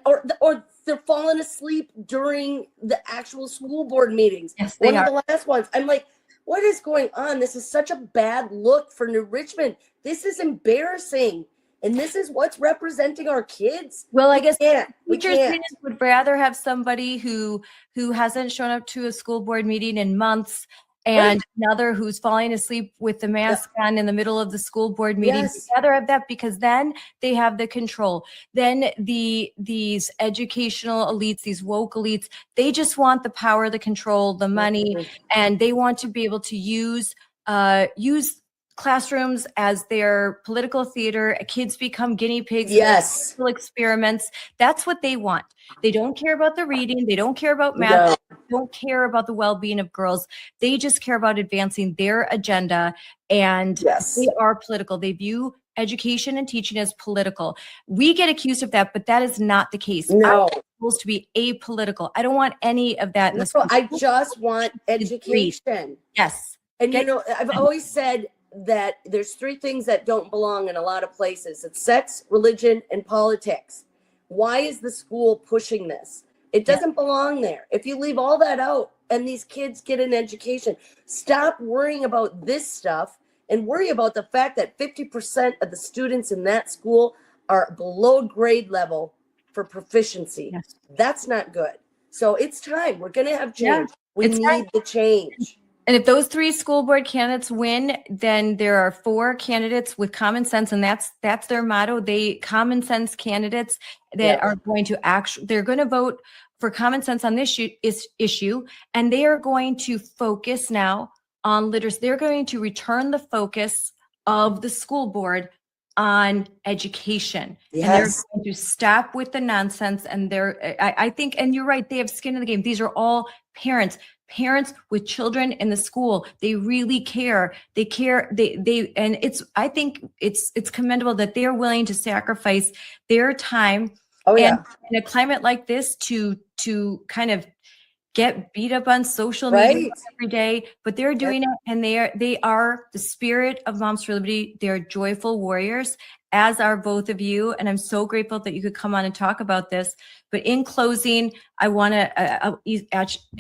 C: or they're falling asleep during the actual school board meetings.
A: Yes,
C: One of the last ones. I'm like, what is going on? This is such a bad look for New Richmond. This is embarrassing. And this is what's representing our kids.
A: Well, I guess teachers would rather have somebody who hasn't shown up to a school board meeting in months and another who's falling asleep with the mask on in the middle of the school board meeting. Yes. They'd rather have that because then they have the control. Then these educational elites, these woke elites, they just want the power, the control, the money, and they want to be able to use classrooms as their political theater. Kids become guinea pigs.
C: Yes.
A: For experiments. That's what they want. They don't care about the reading. They don't care about math.
C: No.
A: They don't care about the well-being of girls. They just care about advancing their agenda, and
C: Yes.
A: they are political. They view education and teaching as political. We get accused of that, but that is not the case.
C: No.
A: Supposed to be apolitical. I don't want any of that in
C: No,
A: the school.
C: I just want education.
A: Yes.
C: And
A: Get-
C: I've always said that there's three things that don't belong in a lot of places. It's sex, religion, and politics. Why is the school pushing this? It doesn't belong there. If you leave all that out and these kids get an education, stop worrying about this stuff and worry about the fact that 50% of the students in that school are below grade level for proficiency.
A: Yes.
C: That's not good. So it's time. We're going to have
A: Yeah,
C: change. We
A: it's
C: need
A: time.
C: the change.
A: And if those 3 school board candidates win, then there are 4 candidates with common sense, and that's their motto. They common sense candidates that
C: Yeah.
A: are going to they're going to vote for common sense on this issue, and they are going to focus now on literacy. They're going to return the focus of the school board on education. And they're
C: Yes.
A: going to stop with the nonsense. And I think, and you're right, they have skin in the game. These are all parents with children in the school. They really care. They care. And I think it's commendable that they're willing to sacrifice their time
C: Oh, yeah.
A: and in a climate like this to kind of get beat up on social
C: Right.
A: media every day, but they're doing it, and they are the spirit of Moms for Liberty. They're joyful warriors, as are both of you, and I'm so grateful that you could come on and talk about this. But in closing, I want to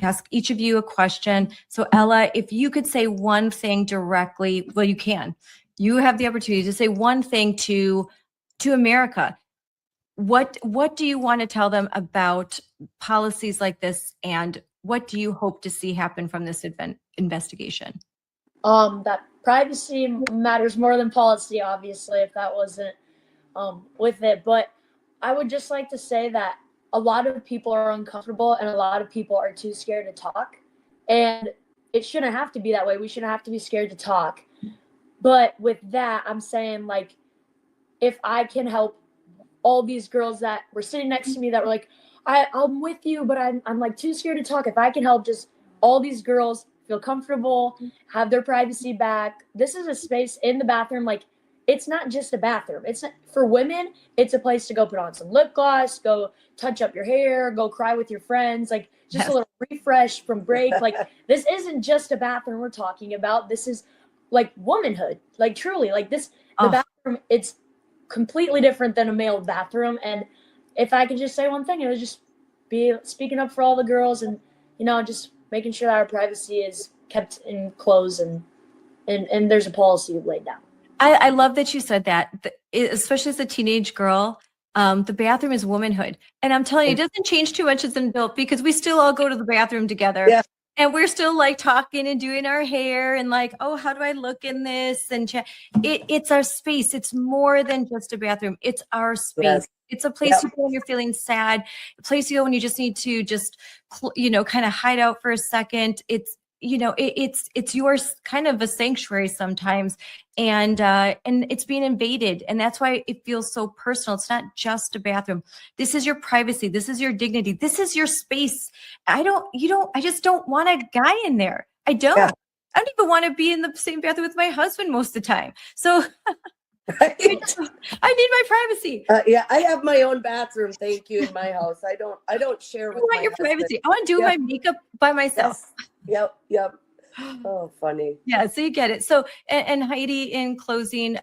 A: ask each of you a question. So Ella, if you could say one thing directly, well, you can. You have the opportunity to say one thing to America. What do you want to tell them about policies like this, and what do you hope to see happen from this investigation?
B: That privacy matters more than policy, obviously, if that wasn't with it. But I would just like to say that a lot of people are uncomfortable and a lot of people are too scared to talk. And it shouldn't have to be that way. We shouldn't have to be scared to talk. But with that, I'm saying, like, if I can help all these girls that were sitting next to me that were like, I'm with you, but I'm like too scared to talk. If I can help just all these girls feel comfortable, have their privacy back. This is a space in the bathroom. Like, it's not just a bathroom. It's not, for women, it's a place to go put on some lip gloss, go touch up your hair, go cry with your friends, like just a little refresh from break. Like, this isn't just a bathroom we're talking about. This is like womanhood. Like, truly, like this, the bathroom, it's completely different than a male bathroom. And if I could just say one thing, it would just be speaking up for all the girls and, just making sure that our privacy is kept in close and there's a policy laid down.
A: I love that you said that, especially as a teenage girl. The bathroom is womanhood. And I'm telling you, it doesn't change too much as an adult, because we still all go to the bathroom together.
C: Yeah.
A: And we're still like talking and doing our hair and like, oh, how do I look in this? And it's our space. It's more than just a bathroom. It's our space.
C: Yes.
A: It's a place you go when you're feeling sad, a place you go when you just need to kind of hide out for a second. It's yours, kind of a sanctuary sometimes. And it's being invaded. And that's why it feels so personal. It's not just a bathroom. This is your privacy. This is your dignity. This is your space. I just don't want a guy in there. I don't.
C: Yeah.
A: I don't even want to be in the same bathroom with my husband most of the time. So
C: Right?
A: I need my privacy.
C: Yeah, I have my own bathroom. Thank you, in my house. I don't share
A: I
C: with
A: want
C: my
A: your
C: husband.
A: privacy. I want to do my makeup by myself.
C: Yes. Yep. Oh, funny.
A: Yeah, so you get it. So, and Heidi, in closing,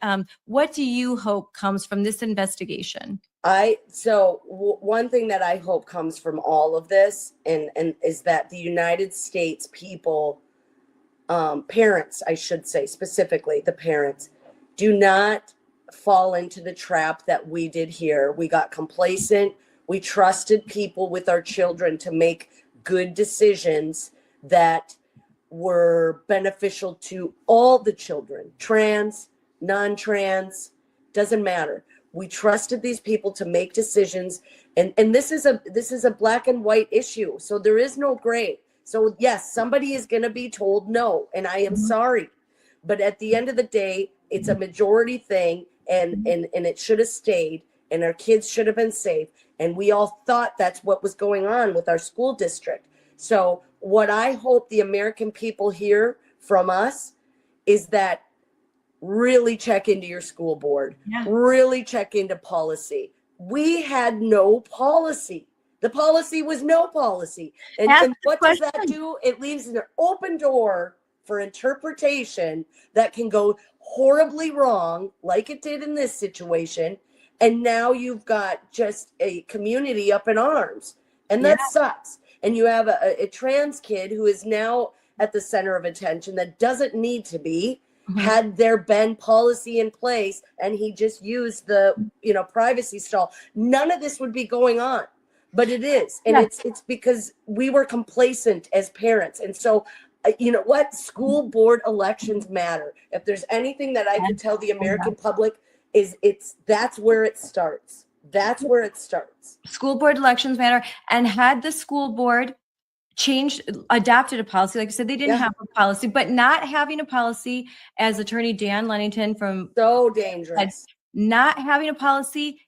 A: what do you hope comes from this investigation?
C: One thing that I hope comes from all of this and is that the United States people, parents, I should say, specifically the parents, do not fall into the trap that we did here. We got complacent. We trusted people with our children to make good decisions that were beneficial to all the children, trans, non-trans, doesn't matter. We trusted these people to make decisions, and this is a black and white issue. So there is no gray. So yes, somebody is going to be told no, and I am sorry. but at the end of the day, it's a majority thing, and it should have stayed, and our kids should have been safe. And we all thought that's what was going on with our school district. So what I hope the American people hear from us is that really check into your school board, really check into policy. We had no policy. The policy was no policy. And what does that do? It leaves an open door for interpretation that can go horribly wrong, like it did in this situation. And now you've got just a community up in arms. And that sucks. And you have a trans kid who is now at the center of attention that doesn't need to be. Had there been policy in place and he just used the, privacy stall, none of this would be going on. But it is. And it's because we were complacent as parents. And so, you know what? School board elections matter. If there's anything that I can tell the American public is that's where it starts. That's where it starts.
A: School board elections matter. And had the school board adopted a policy, like I said, they didn't have a policy, but not having a policy, as Attorney Dan Lennington from
C: so dangerous,
A: not having a policy,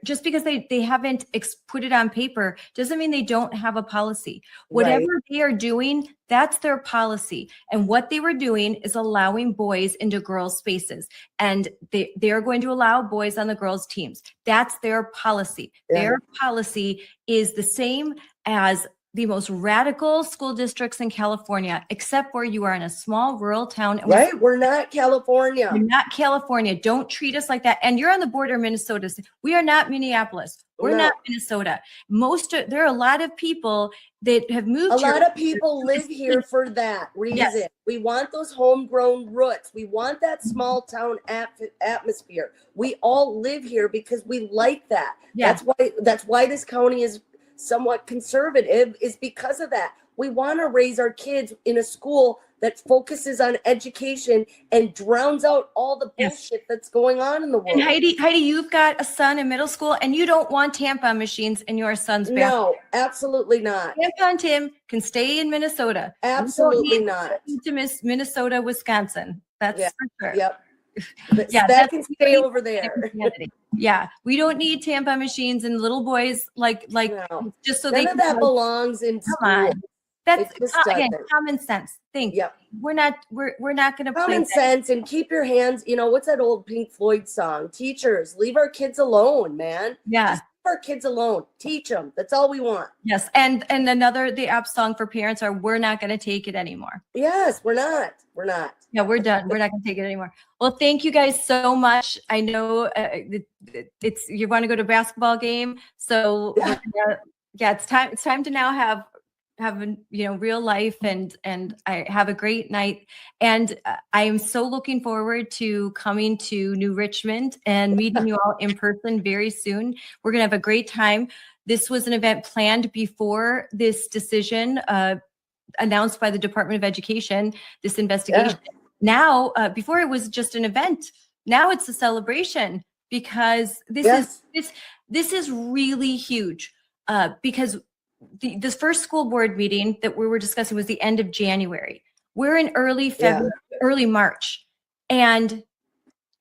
A: just because they haven't put it on paper doesn't mean they don't have a policy. Whatever they are doing, that's their policy. And what they were doing is allowing boys into girls' spaces. And they're going to allow boys on the girls' teams. That's their policy. Their policy is the same as the most radical school districts in California, except where you are in a small rural town. And
C: we're not California.
A: We're not California. Don't treat us like that. And you're on the border of Minnesota. We are not Minneapolis. We're not Minnesota. There are a lot of people that have moved here.
C: A lot of people live here for that reason. Yes. We want those homegrown roots. We want that small town atmosphere. We all live here because we like that. Yeah. That's why this county is somewhat conservative, is because of that. We want to raise our kids in a school that focuses on education and drowns out all the bullshit that's going on in the world.
A: And Heidi, you've got a son in middle school and you don't want tampon machines in your son's bathroom.
C: No, absolutely not.
A: Tampon Tim can stay in Minnesota.
C: Absolutely not.
A: To miss Minnesota, Wisconsin. That's for sure.
C: Yep. That can stay over there.
A: Yeah, we don't need tampon machines and little boys like just so
C: none
A: they
C: of that belongs in school.
A: On. That's again common sense. We're not going to
C: common sense and keep your hands. What's that old Pink Floyd song? Teachers, leave our kids alone, man.
A: Yeah.
C: Just leave our kids alone. Teach them. That's all we want.
A: Yes, and the app song for parents are "We're not going to take it anymore."
C: Yes, we're not. We're not.
A: Yeah, we're done. We're not going to take it anymore. Well, thank you guys so much. I know you want to go to a basketball game, so it's time. It's time to now have real life, and I have a great night. And I am so looking forward to coming to New Richmond and meeting you all in person very soon. We're going to have a great time. This was an event planned before this decision announced by the Department of Education, this investigation. Now, before it was just an event, now it's a celebration, because this is really huge, because the first school board meeting that we were discussing was the end of January. We're in early February, early March, and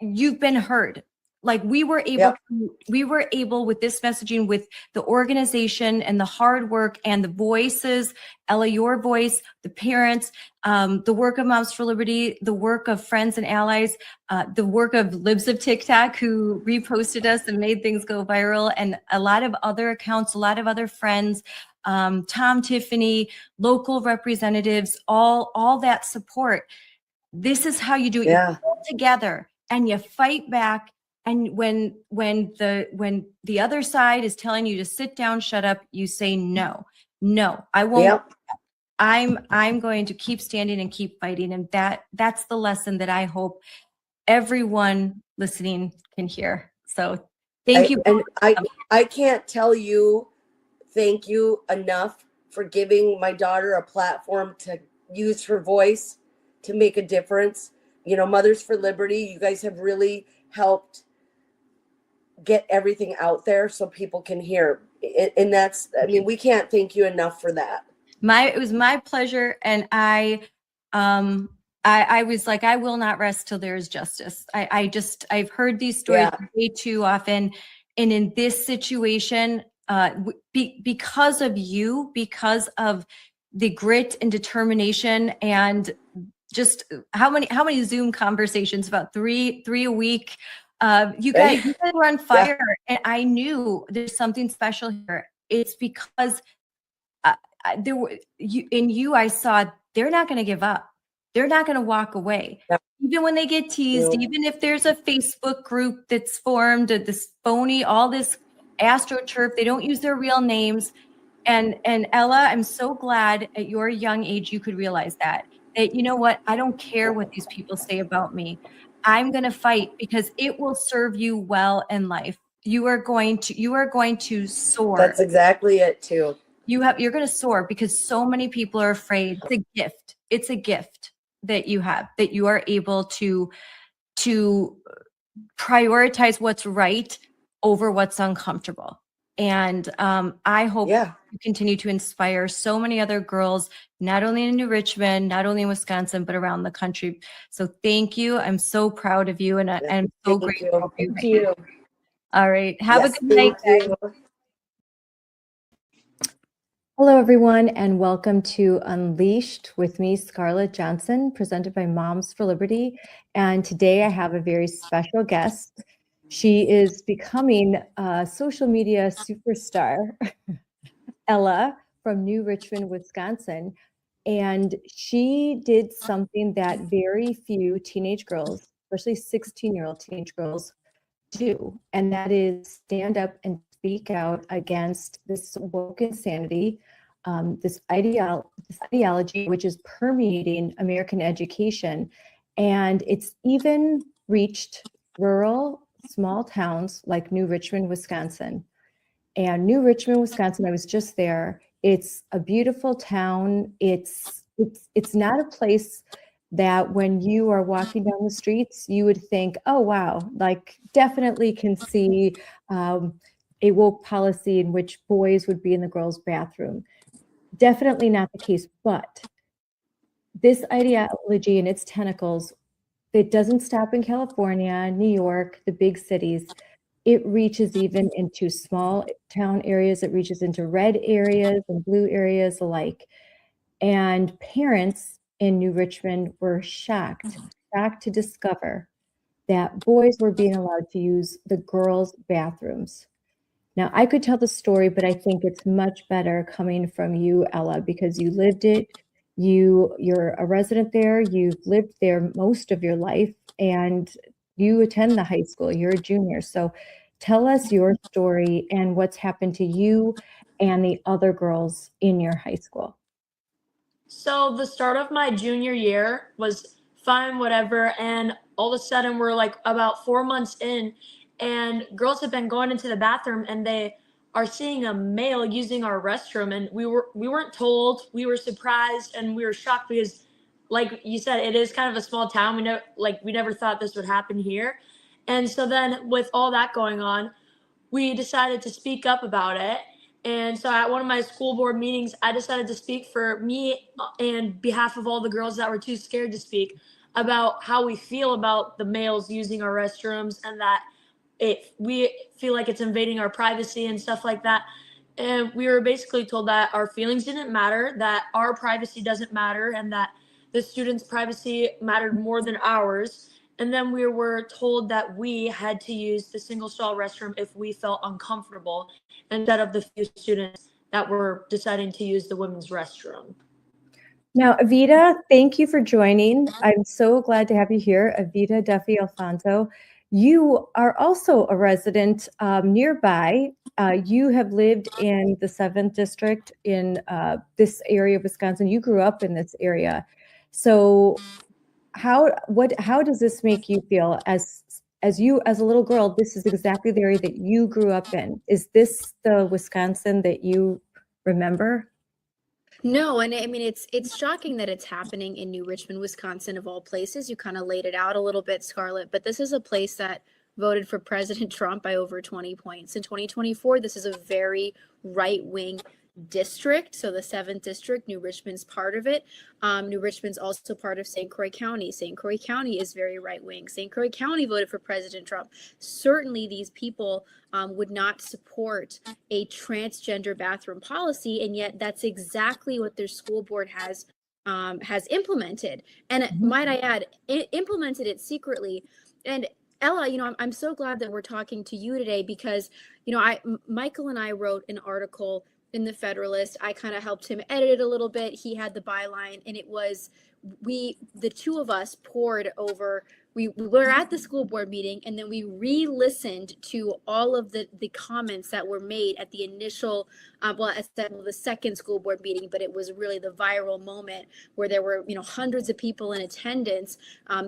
A: you've been heard. Like we were able with this messaging, with the organization and the hard work and the voices, Ella, your voice, the parents, the work of Moms for Liberty, the work of friends and allies, the work of Libs of TikTok, who reposted us and made things go viral, and a lot of other accounts, a lot of other friends, Tom, Tiffany, local representatives, all that support. This is how you do it. You pull together and you fight back. And when the other side is telling you to sit down, shut up, you say no, I won't. Yep. I'm going to keep standing and keep fighting, and that's the lesson that I hope everyone listening can hear. So thank you.
C: And I can't tell you thank you enough for giving my daughter a platform to use her voice to make a difference. Mothers for Liberty, you guys have really helped get everything out there so people can hear. And we can't thank you enough for that.
A: It was my pleasure. And I I was like, I will not rest till there is justice. I've heard these stories way too often. And in this situation, because of you, because of the grit and determination, and just how many Zoom conversations, about three a week. You guys were on fire, and I knew there's something special here. It's because there were you. I saw they're not going to give up. They're not going to walk away. Yeah. Even when they get teased, even if there's a Facebook group that's formed, this phony, all this AstroTurf, they don't use their real names. And Ella, I'm so glad at your young age you could realize that you know what, I don't care what these people say about me. I'm going to fight because it will serve you well in life. You are going to soar.
C: That's exactly it too.
A: You're going to soar because so many people are afraid. It's a gift. It's a gift that you have, that you are able to prioritize what's right over what's uncomfortable. And I hope you continue to inspire so many other girls, not only in New Richmond, not only in Wisconsin, but around the country. So thank you. I'm so proud of you, and I'm so grateful for you.
C: Thank you.
A: All right. Have a good night, guys. Hello, everyone, and welcome to Unleashed with me, Scarlett Johnson, presented by Moms for Liberty. And today I have a very special guest. She is becoming a social media superstar, Ella from New Richmond, Wisconsin. And she did something that very few teenage girls, especially 16-year-old teenage girls, do. And that is stand up and speak out against this woke insanity, this ideology, which is permeating American education. And it's even reached rural, small towns like New Richmond, Wisconsin. And New Richmond, Wisconsin, I was just there. It's a beautiful town. It's not a place that when you are walking down the streets, you would think, oh, wow, like definitely can see a woke policy in which boys would be in the girls' bathroom. Definitely not the case. But this ideology and its tentacles, it doesn't stop in California, New York, the big cities. It reaches even into small town areas. It reaches into red areas and blue areas alike. And parents in New Richmond were shocked to discover that boys were being allowed to use the girls' bathrooms. Now, I could tell the story, but I think it's much better coming from you, Ella, because you lived it. You're a resident there. You've lived there most of your life, and you attend the high school. You're a junior. So tell us your story and what's happened to you and the other girls in your high school.
B: So the start of my junior year was fine, whatever. And all of a sudden we're like about 4 months in, and girls have been going into the bathroom and they are seeing a male using our restroom. And we weren't told. We were surprised and we were shocked because, like you said, it is kind of a small town. We never thought this would happen here. And so then with all that going on, we decided to speak up about it. And so at one of my school board meetings, I decided to speak for me and behalf of all the girls that were too scared to speak about how we feel about the males using our restrooms, and that we feel like it's invading our privacy and stuff like that. And we were basically told that our feelings didn't matter, that our privacy doesn't matter, and that the students' privacy mattered more than ours. And then we were told that we had to use the single stall restroom if we felt uncomfortable, instead of the few students that were deciding to use the women's restroom.
A: Now, Evita, thank you for joining. I'm so glad to have you here, Evita Duffy Alfonso. You are also a resident nearby. You have lived in the 7th District in this area of Wisconsin. You grew up in this area. So how does this make you feel as a little girl? This is exactly the area that you grew up in. Is this the Wisconsin that you remember?
D: No, and I mean it's shocking that it's happening in New Richmond, Wisconsin, of all places. You kind of laid it out a little bit, Scarlett, but this is a place that voted for President Trump by over 20 points. In 2024, this is a very right-wing district. So the 7th district, New Richmond's part of it. New Richmond's also part of St. Croix County. St. Croix County is very right wing. St. Croix County voted for President Trump. Certainly these people would not support a transgender bathroom policy, and yet that's exactly what their school board has implemented. And might I add, implemented it secretly. And Ella, I'm so glad that we're talking to you today because, Michael and I wrote an article in the Federalist. I kind of helped him edit it a little bit. He had the byline, and it was the two of us pored over. We were at the school board meeting, and then we re-listened to all of the comments that were made at the initial, the second school board meeting, but it was really the viral moment where there were, hundreds of people in attendance,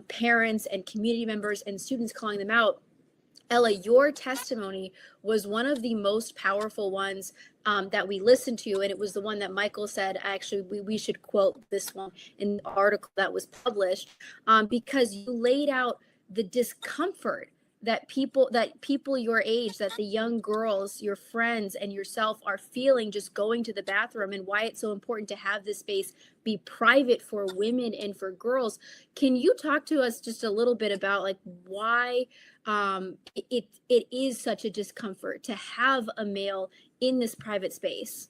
D: parents and community members and students calling them out. Ella, your testimony was one of the most powerful ones that we listened to, and it was the one that Michael said, actually, we should quote this one in the article that was published, because you laid out the discomfort that people your age, that the young girls, your friends and yourself are feeling just going to the bathroom, and why it's so important to have this space be private for women and for girls. Can you talk to us just a little bit about like why it is such a discomfort to have a male in this private space?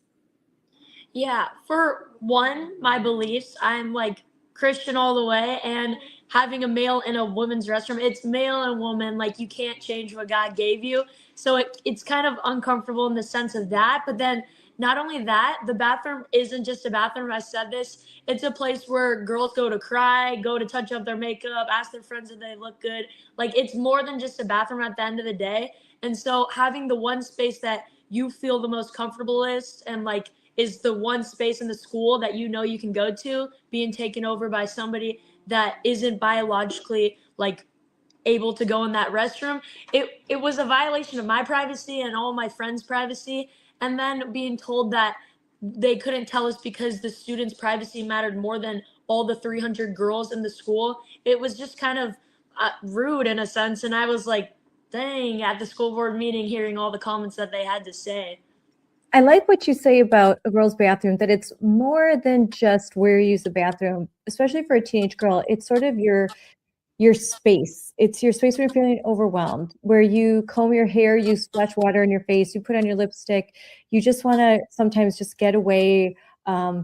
E: Yeah, for one, my beliefs, I'm like Christian all the way, and having a male in a women's restroom, it's male and woman, like you can't change what God gave you. So it's kind of uncomfortable in the sense of that. But then not only that, the bathroom isn't just a bathroom. I said this, it's a place where girls go to cry, go to touch up their makeup, ask their friends if they look good. Like it's more than just a bathroom at the end of the day. And so having the one space that you feel the most comfortablest and like is the one space in the school that you can go to, being taken over by somebody that isn't biologically like able to go in that restroom, it was a violation of my privacy and all my friends' privacy. And then being told that they couldn't tell us because the students' privacy mattered more than all the 300 girls in the school, it was just kind of rude in a sense. And I was like, dang, at the school board meeting, hearing all the comments that they had to say.
A: I like what you say about a girl's bathroom, that it's more than just where you use the bathroom, especially for a teenage girl. It's sort of your space. It's your space when you're feeling overwhelmed, where you comb your hair, you splash water in your face, you put on your lipstick. You just want to sometimes just get away.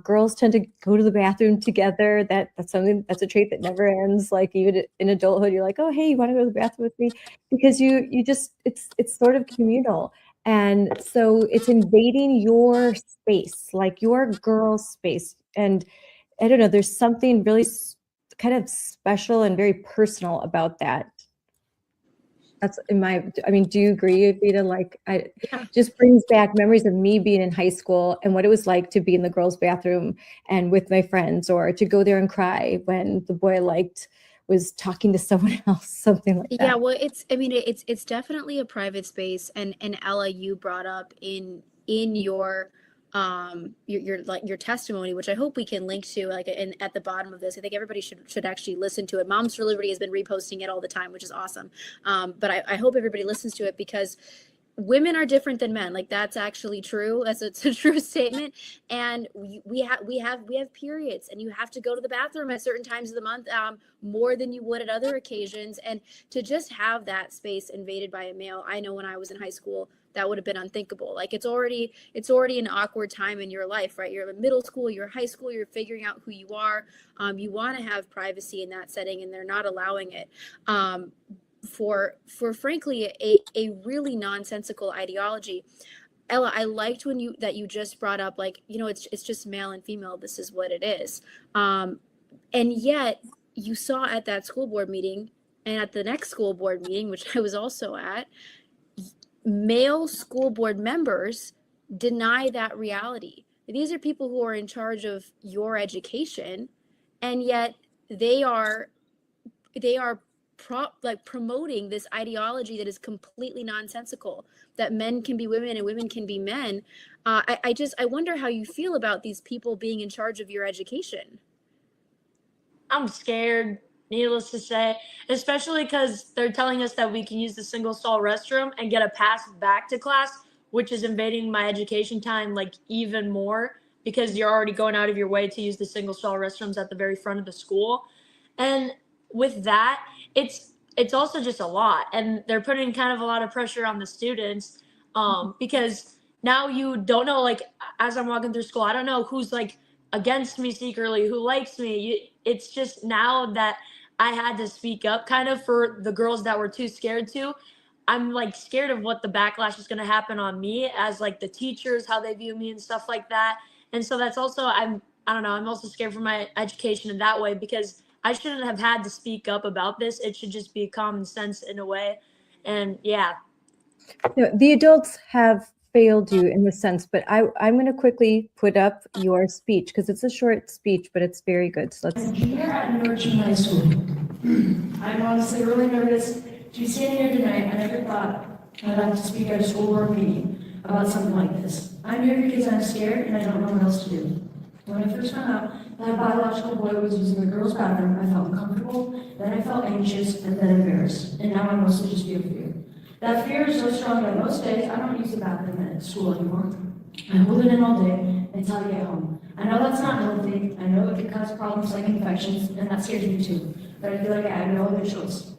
A: Girls tend to go to the bathroom together. That's a trait that never ends. Like even in adulthood, you're like, oh, hey, you want to go to the bathroom with me? Because it's sort of communal. And so it's invading your space, like your girl's space. And I don't know, there's something really kind of special and very personal about that. That's do you agree, Vita? Like, just brings back memories of me being in high school and what it was like to be in the girls' bathroom and with my friends, or to go there and cry when the boy I liked was talking to someone else, something like that.
D: Yeah, well, it's definitely a private space, and Ella, you brought up in your testimony, which I hope we can link to like at the bottom of this. I think everybody should actually listen to it. Moms for Liberty has been reposting it all the time, which is awesome. But I hope everybody listens to it, because women are different than men. Like that's actually true. It's a true statement. And we have periods, and you have to go to the bathroom at certain times of the month, more than you would at other occasions. And to just have that space invaded by a male, I know when I was in high school, that would have been unthinkable. Like it's already an awkward time in your life, right? You're in middle school, you're high school, you're figuring out who you are. You want to have privacy in that setting, and they're not allowing it. For frankly a really nonsensical ideology. Ella, I liked that you just brought up, like, it's just male and female, this is what it is. And yet you saw at that school board meeting and at the next school board meeting, which I was also at, male school board members deny that reality. These are people who are in charge of your education, and yet they are promoting this ideology that is completely nonsensical, that men can be women and women can be men. I wonder how you feel about these people being in charge of your education.
E: I'm scared, needless to say, especially because they're telling us that we can use the single stall restroom and get a pass back to class which is invading my education time like even more because you're already going out of your way to use the single stall restrooms at the very front of the school. And with that, it's also just a lot, and they're putting kind of a lot of pressure on the students because now you don't know, like, as I'm walking through school, I don't know who's like against me secretly, who likes me. It's just now that I had to speak up kind of for the girls that were too scared to. I'm like scared of what the backlash is going to happen on me as like the teachers, how they view me and stuff like that. And so that's also, I don't know, I'm also scared for my education in that way because I shouldn't have had to speak up about this. It should just be common sense in a way. And yeah.
A: No, the adults have failed you in the sense, but I'm going to quickly put up your speech because it's a short speech, but it's very good. So let's.
F: Junior at New Richmond High School. I'm honestly really nervous to be standing here tonight. I never thought I'd have to speak at a school board meeting about something like this. I'm here because I'm scared and I don't know what else to do. When I first found out that a biological boy was using the girls' bathroom, I felt uncomfortable, then I felt anxious, and then embarrassed. And now I mostly just feel fear. That fear is so strong that most days I don't use the bathroom at school anymore. I hold it in all day until I get home. I know that's not healthy. I know it can cause problems like infections, and that scares me too. But I feel like I have no other choice.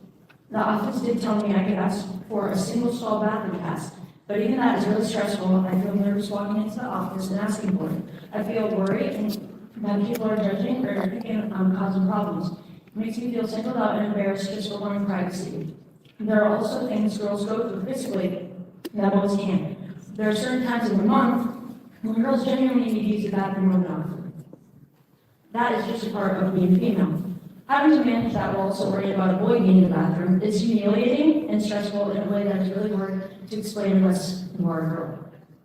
F: The office did tell me I could ask for a single stall bathroom pass, but even that is really stressful. I feel nervous walking into the office and asking for it. I feel worried and that people are judging or thinking I'm causing problems. It makes me feel singled out and embarrassed just for wanting privacy. There are also things girls go through physically that boys can't. There are certain times in the month when girls genuinely need to use the bathroom more than often. That is just a part of being female. Having to manage that while also worrying about a boy being in the bathroom is humiliating and stressful in a way that is really hard to explain unless you are a girl.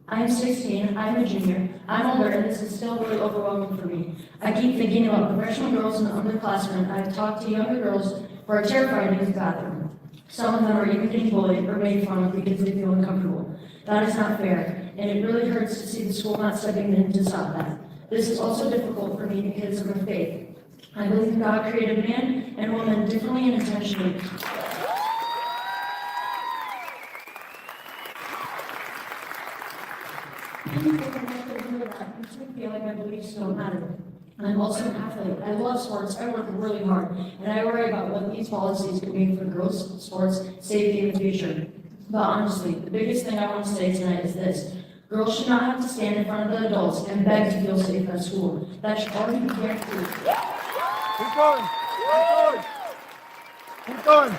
F: I am 16, I'm a junior, I'm older, and this is still really overwhelming for me. I keep thinking about professional girls and underclassmen. I've talked to younger girls who are terrified to use the bathroom. Some of them are even getting bullied or made fun of because they feel uncomfortable. That is not fair, and it really hurts to see the school not stepping in to stop that. This is also difficult for me because of my faith. I believe God created man and woman differently and intentionally. Makes me feel like my beliefs don't matter. I'm also an athlete. I love sports. I work really hard, and I worry about what these policies could mean for girls' sports safety in the future. But honestly, the biggest thing I want to say tonight is this. Girls should not have to stand in front of the adults and beg to feel safe at school. That should already be guaranteed.
G: Keep going. Keep going. Keep going.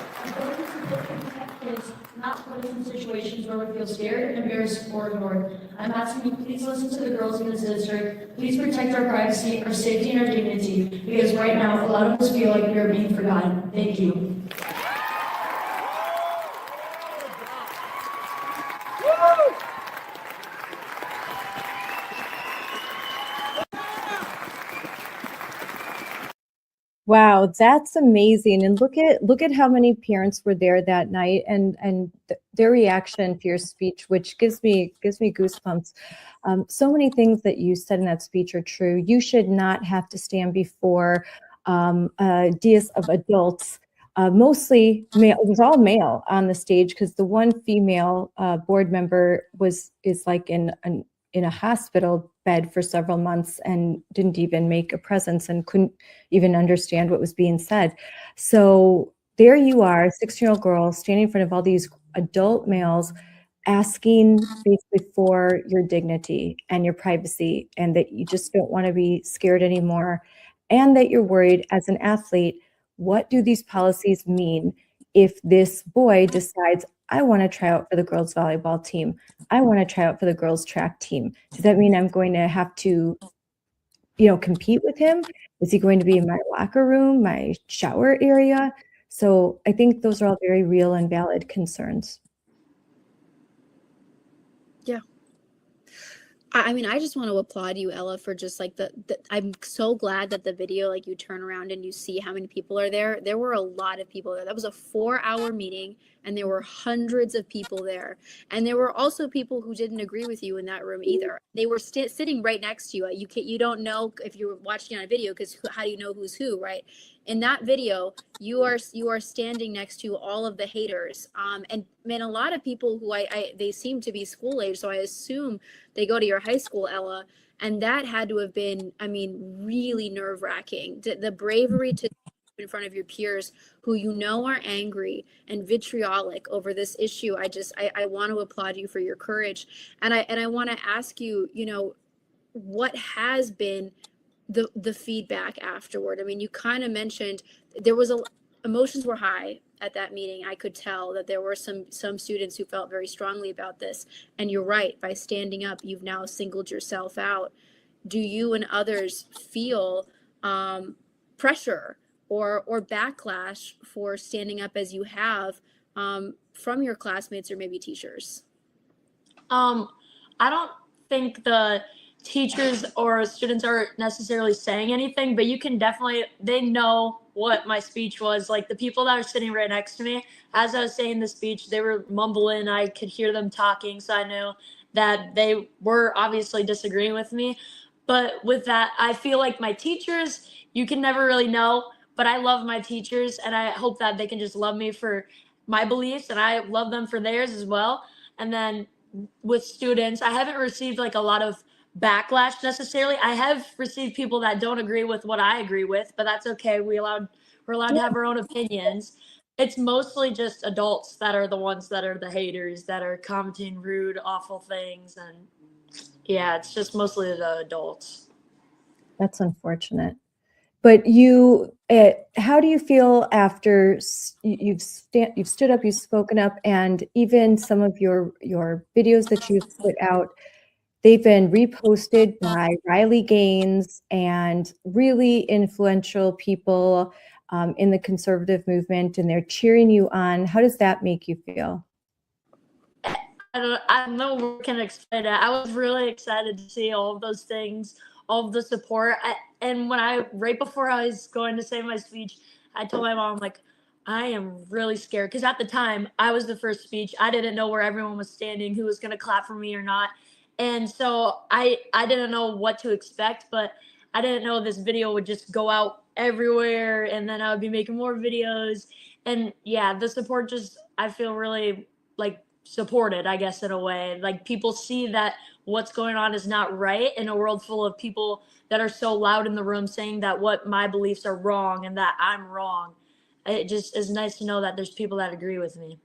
F: Not put us in situations where we feel scared, embarrassed, or ignored. I'm asking you, please listen to the girls in this district. Please protect our privacy, our safety, and our dignity, because right now, a lot of us feel like we are being forgotten. Thank you.
A: Wow, that's amazing. And look at how many parents were there that night and their reaction to your speech, which gives me goosebumps. So many things that you said in that speech are true. You should not have to stand before a dais of adults, mostly male. It was all male on the stage because the one female board member is like in a hospital bed for several months and didn't even make a presence and couldn't even understand what was being said. So there you are, a 16-year-old girl standing in front of all these adult males asking basically for your dignity and your privacy, and that you just don't want to be scared anymore, and that you're worried as an athlete, what do these policies mean if this boy decides, I want to try out for the girls volleyball team. I want to try out for the girls track team. Does that mean I'm going to have to, compete with him? Is he going to be in my locker room, my shower area? So I think those are all very real and valid concerns.
D: Yeah. I mean, I just want to applaud you, Ella, for just like I'm so glad that the video, like you turn around and you see how many people are there. There were a lot of people there. That was a 4-hour meeting and there were hundreds of people there. And there were also people who didn't agree with you in that room either. They were sitting right next to you. You don't know if you were watching on a video, because how do you know who's who, right? In that video, you are standing next to all of the haters. And man, a lot of people who they seem to be school age, so I assume they go to your high school, Ella. And that had to have been, I mean, really nerve-wracking. The bravery to in front of your peers who you know are angry and vitriolic over this issue. I want to applaud you for your courage. And I want to ask you, you know, what has been the feedback afterward? I mean, you kind of mentioned there was emotions were high at that meeting. I could tell that there were some students who felt very strongly about this. And you're right, by standing up, you've now singled yourself out. Do you and others feel pressure or backlash for standing up as you have from your classmates or maybe teachers?
E: I don't think the teachers or students are necessarily saying anything, but you can definitely, they know what my speech was. Like the people that are sitting right next to me, as I was saying the speech, they were mumbling. I could hear them talking, so I knew that they were obviously disagreeing with me. But with that, I feel like my teachers, you can never really know, but I love my teachers, and I hope that they can just love me for my beliefs, and I love them for theirs as well. And then with students, I haven't received like a lot of backlash necessarily. I have received people that don't agree with what I agree with, but that's okay. We're allowed to have our own opinions. It's mostly just adults that are the ones that are the haters, that are commenting rude, awful things. And yeah, it's just mostly the adults.
A: That's unfortunate. But you, how do you feel after you've stood up, you've spoken up, and even some of your videos that you've put out, they've been reposted by Riley Gaines and really influential people in the conservative movement, and they're cheering you on. How does that make you feel?
E: I don't know what I can explain it. I was really excited to see all of those things, all of the support. And right before I was going to say my speech, I told my mom, like, I am really scared. Because at the time, I was the first speech. I didn't know where everyone was standing, who was going to clap for me or not. And so I didn't know what to expect, but I didn't know this video would just go out everywhere. And then I would be making more videos. And yeah, the support just, I feel really like supported, I guess, in a way. Like people see that what's going on is not right in a world full of people that are so loud in the room saying that what my beliefs are wrong and that I'm wrong. It just is nice to know that there's people that agree with me.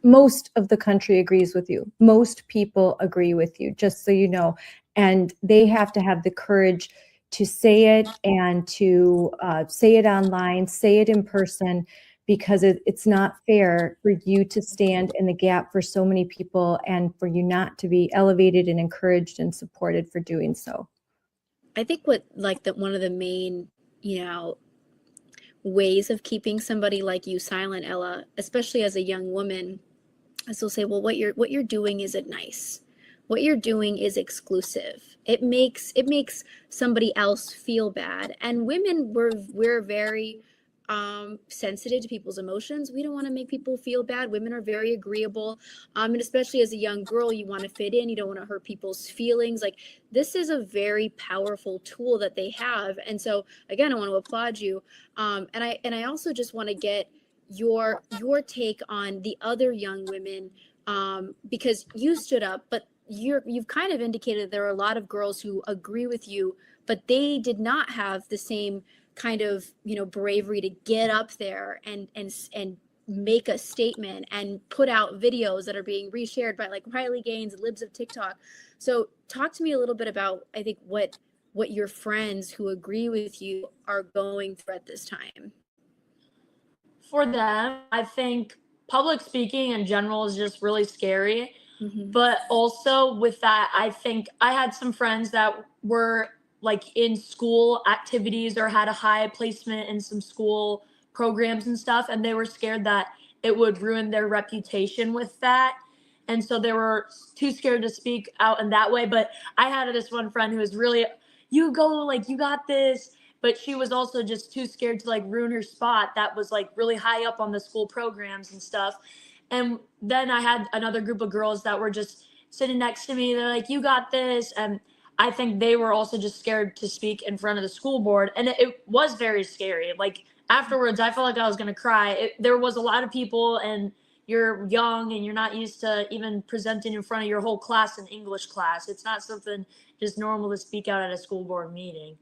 A: Most of the country agrees with you. Most people agree with you, just so you know. And they have to have the courage to say it and to say it online, say it in person, because it's not fair for you to stand in the gap for so many people and for you not to be elevated and encouraged and supported for doing so.
D: I think one of the main, ways of keeping somebody like you silent, Ella, especially as a young woman, is they'll say, well, what you're doing isn't nice. What you're doing is exclusive. It makes somebody else feel bad. And women, we're very sensitive to people's emotions. We don't want to make people feel bad. Women are very agreeable. And especially as a young girl, you want to fit in. You don't want to hurt people's feelings. Like, this is a very powerful tool that they have. And so again, I want to applaud you. And I also just want to get your take on the other young women, because you stood up, but you've kind of indicated there are a lot of girls who agree with you, but they did not have the same kind of bravery to get up there and make a statement and put out videos that are being reshared by like Riley Gaines, libs of TikTok. So talk to me a little bit about, I think, what your friends who agree with you are going through at this time.
E: For them, I think public speaking in general is just really scary. Mm-hmm. But also with that, I think I had some friends that were like in school activities or had a high placement in some school programs and stuff, and they were scared that it would ruin their reputation with that. And so they were too scared to speak out in that way. But I had this one friend who was really, you go, like, you got this. But she was also just too scared to like ruin her spot that was like really high up on the school programs and stuff. And then I had another group of girls that were just sitting next to me. They're like, "You got this." And I think they were also just scared to speak in front of the school board. And it was very scary. Like afterwards, I felt like I was going to cry. There was a lot of people, and you're young and you're not used to even presenting in front of your whole class in English class. It's not something just normal to speak out at a school board meeting.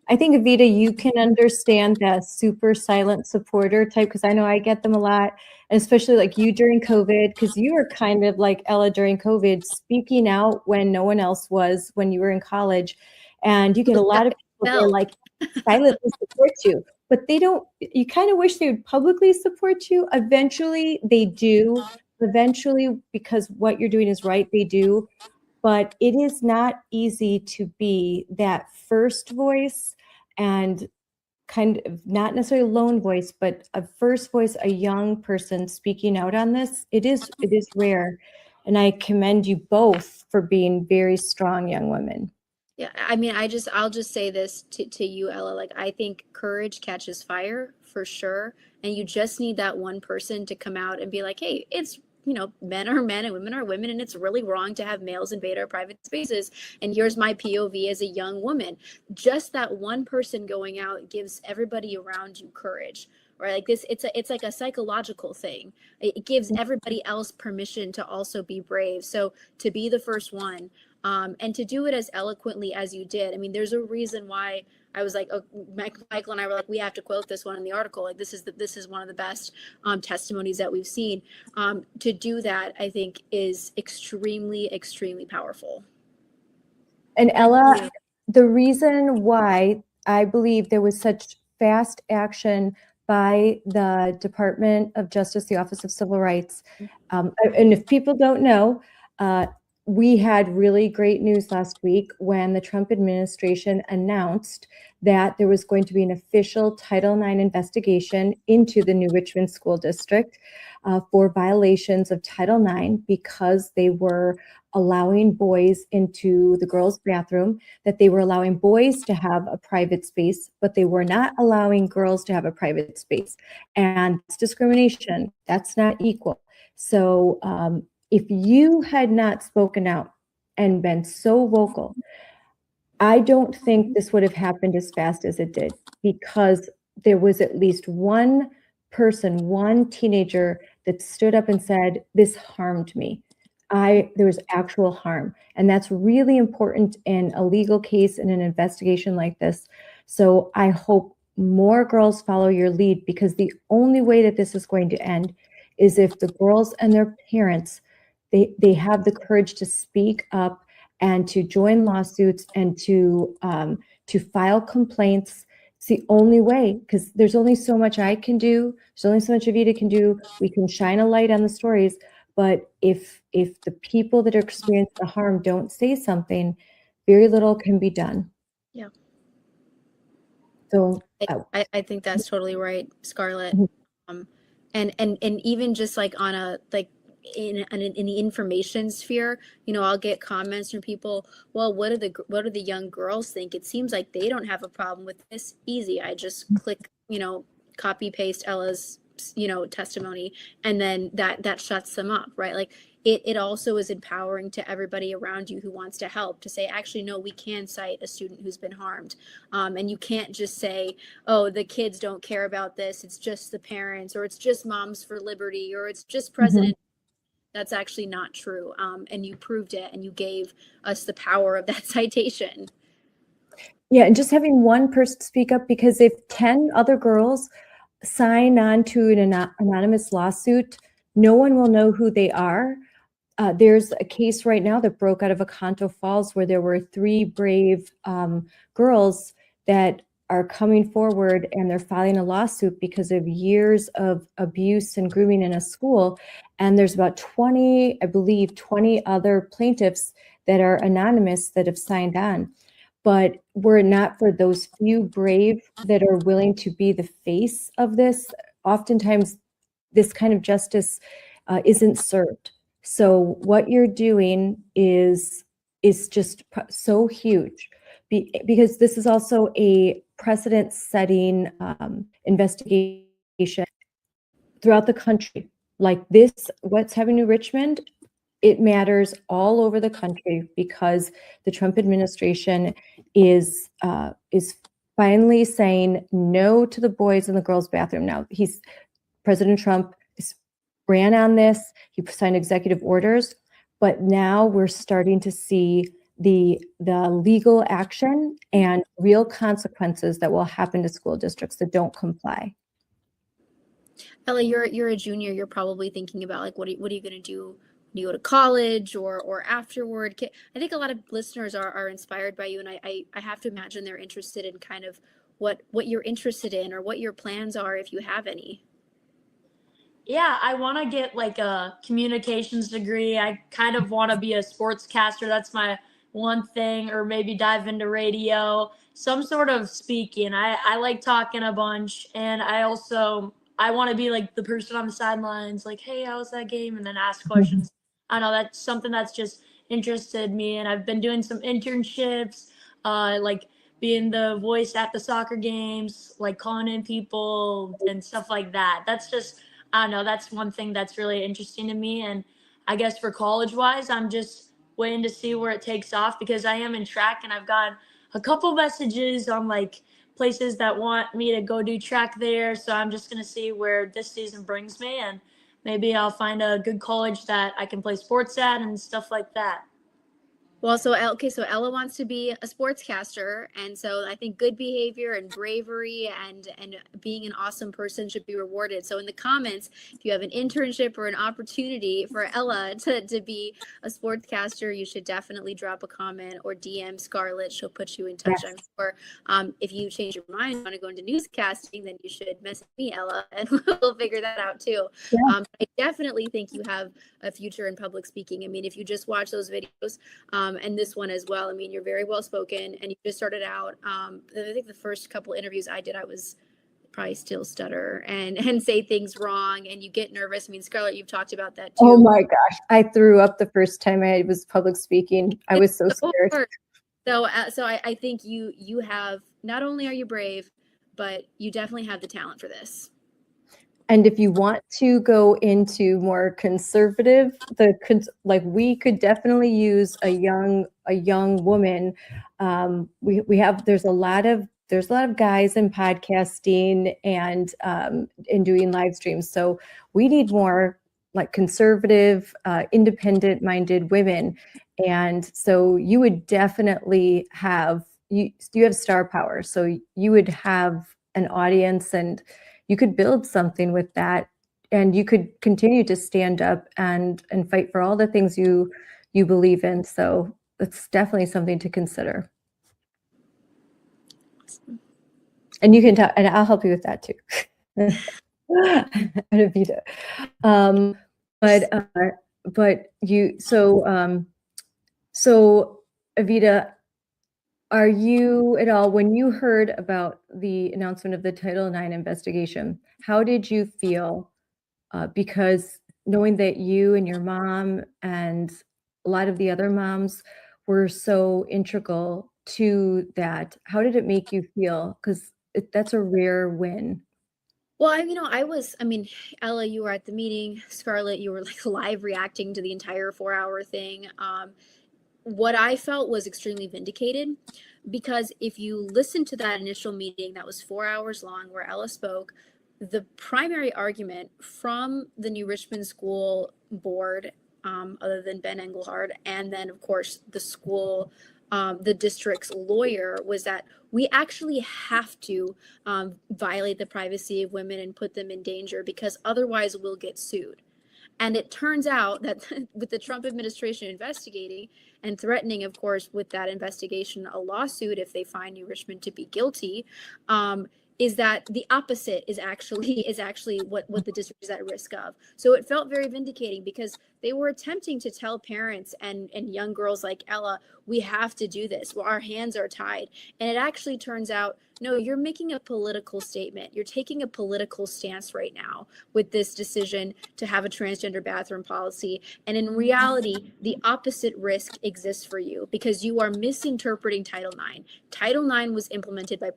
A: I think, Evita, you can understand that super silent supporter type, because I know I get them a lot, and especially like you during COVID, because you were kind of like Ella during COVID, speaking out when no one else was when you were in college. And you get a lot of people that are like silently support you, but they don't, you kind of wish they would publicly support you. Eventually they do. Eventually, because what you're doing is right, they do. But it is not easy to be that first voice and kind of not necessarily a lone voice, but a first voice, a young person speaking out on this. It is rare. And I commend you both for being very strong young women.
D: Yeah, I mean, I'll just say this to you, Ella. Like, I think courage catches fire for sure. And you just need that one person to come out and be like, hey, it's, men are men and women are women, and it's really wrong to have males invade our private spaces. And here's my POV as a young woman. Just that one person going out gives everybody around you courage, right? Like this, it's like a psychological thing. It gives everybody else permission to also be brave. So to be the first one, and to do it as eloquently as you did. I mean, there's a reason why I was like, oh, Michael and I were like, we have to quote this one in the article. Like, this is one of the best testimonies that we've seen. To do that, I think, is extremely, extremely powerful.
A: And Ella, the reason why I believe there was such fast action by the Department of Justice, the Office of Civil Rights, and if people don't know, we had really great news last week when the Trump administration announced that there was going to be an official Title IX investigation into the New Richmond School District for violations of Title IX because they were allowing boys into the girls' bathroom, that they were allowing boys to have a private space, but they were not allowing girls to have a private space. And it's discrimination. That's not equal. So, if you had not spoken out and been so vocal, I don't think this would have happened as fast as it did, because there was at least one person, one teenager that stood up and said, this harmed me. There was actual harm. And that's really important in a legal case in an investigation like this. So I hope more girls follow your lead, because the only way that this is going to end is if the girls and their parents they have the courage to speak up and to join lawsuits and to file complaints. It's the only way, because there's only so much I can do. There's only so much Evita can do. We can shine a light on the stories, but if the people that are experiencing the harm don't say something, very little can be done.
D: Yeah.
A: So
D: I think that's totally right, Scarlett.
A: Mm-hmm.
D: And even just like on a like in the information sphere, I'll get comments from people, well, what do the young girls think? It seems like they don't have a problem with this. Easy. I just click, copy paste Ella's, testimony, and then that shuts them up, right? Like it also is empowering to everybody around you who wants to help, to say, actually, no, we can cite a student who's been harmed. And you can't just say, oh, the kids don't care about this. It's just the parents, or it's just Moms for Liberty, or it's just President. Mm-hmm. That's actually not true. And you proved it, and you gave us the power of that citation.
A: Yeah, and just having one person speak up, because if 10 other girls sign on to an anonymous lawsuit, no one will know who they are. There's a case right now that broke out of Oconto Falls where there were 3 brave girls that are coming forward, and they're filing a lawsuit because of years of abuse and grooming in a school. And there's about 20 other plaintiffs that are anonymous that have signed on. But were it not for those few brave that are willing to be the face of this, oftentimes this kind of justice isn't served. So what you're doing is just so huge, because this is also a precedent-setting investigation throughout the country. like this, what's happening to Richmond, it matters all over the country because the Trump administration is finally saying no to the boys in the girls' bathroom. Now, President Trump ran on this. He signed executive orders, but now we're starting to see the legal action and real consequences that will happen to school districts that don't comply.
D: Ella, you're a junior. You're probably thinking about like what are you going to do when you go to college or afterward? I think a lot of listeners are inspired by you, and I have to imagine they're interested in kind of what you're interested in or what your plans are if you have any.
E: Yeah, I want to get like a communications degree. I kind of want to be a sportscaster. That's my one thing, or maybe dive into radio, some sort of speaking. I like talking a bunch, and I want to be like the person on the sidelines, like, hey, how was that game? And then ask questions. I know that's something that's just interested me, and I've been doing some internships, like being the voice at the soccer games, like calling in people and stuff like that. That's just, I don't know, that's one thing that's really interesting to me. And I guess for college wise, I'm just waiting to see where it takes off because I am in track and I've got a couple messages on like places that want me to go do track there. So I'm just going to see where this season brings me, and maybe I'll find a good college that I can play sports at and stuff like that.
D: Well, so Ella wants to be a sportscaster, and so I think good behavior and bravery and being an awesome person should be rewarded. So in the comments, if you have an internship or an opportunity for Ella to be a sportscaster, you should definitely drop a comment or DM Scarlett. She'll put you in touch.
A: Yes.
D: I'm sure. If you change your mind and want to go into newscasting, then you should message me, Ella, and we'll figure that out too.
A: Yeah.
D: I definitely think you have a future in public speaking. I mean, if you just watch those videos, and this one as well. I mean, you're very well spoken, and you just started out. I think the first couple interviews I did, I was probably still stutter and say things wrong, and you get nervous. I mean, Scarlett, you've talked about that too.
A: Oh my gosh, I threw up the first time I was public speaking. I was so scared.
D: So I think you have, not only are you brave, but you definitely have the talent for this.
A: And if you want to go into more conservative, we could definitely use a young woman. There's a lot of guys in podcasting and in doing live streams. So we need more like conservative, independent-minded women. And so you would definitely have you have star power. So you would have an audience, and you could build something with that, and you could continue to stand up and fight for all the things you believe in. So it's definitely something to consider. And you can talk, and I'll help you with that too. Evita. So Evita, are you at all, when you heard about the announcement of the Title IX investigation, how did you feel? Because knowing that you and your mom and a lot of the other moms were so integral to that, how did it make you feel? Because that's a rare win.
D: Well, Ella, you were at the meeting. Scarlett, you were like live reacting to the entire 4-hour thing. What I felt was extremely vindicated, because if you listen to that initial meeting that was 4 hours long where Ella spoke, the primary argument from the New Richmond School Board, other than Ben Engelhard, and then of course the school, the district's lawyer, was that we actually have to violate the privacy of women and put them in danger, because otherwise we'll get sued. And it turns out that with the Trump administration investigating and threatening, of course, with that investigation, a lawsuit if they find New Richmond to be guilty, is that the opposite is actually what the district is at risk of. So it felt very vindicating, because they were attempting to tell parents and young girls like Ella, we have to do this. Well, our hands are tied. And it actually turns out, no, you're making a political statement. You're taking a political stance right now with this decision to have a transgender bathroom policy. And in reality, the opposite risk exists for you because you are misinterpreting Title IX. Title IX was implemented by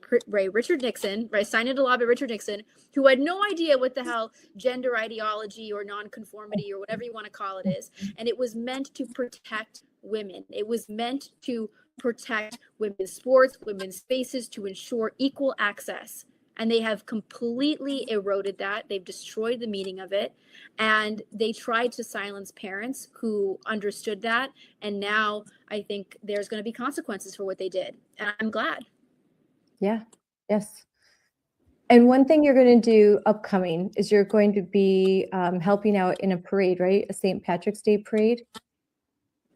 D: Richard Nixon, signed into law by Richard Nixon, who had no idea what the hell gender ideology or nonconformity or whatever you want to call it is. And it was meant to protect women. It was meant to protect women's sports, women's spaces, to ensure equal access. And they have completely eroded that. They've destroyed the meaning of it. And they tried to silence parents who understood that. And now I think there's going to be consequences for what they did. And I'm glad.
A: Yeah. Yes. And one thing you're going to do upcoming is you're going to be helping out in a parade, right? A St. Patrick's Day parade.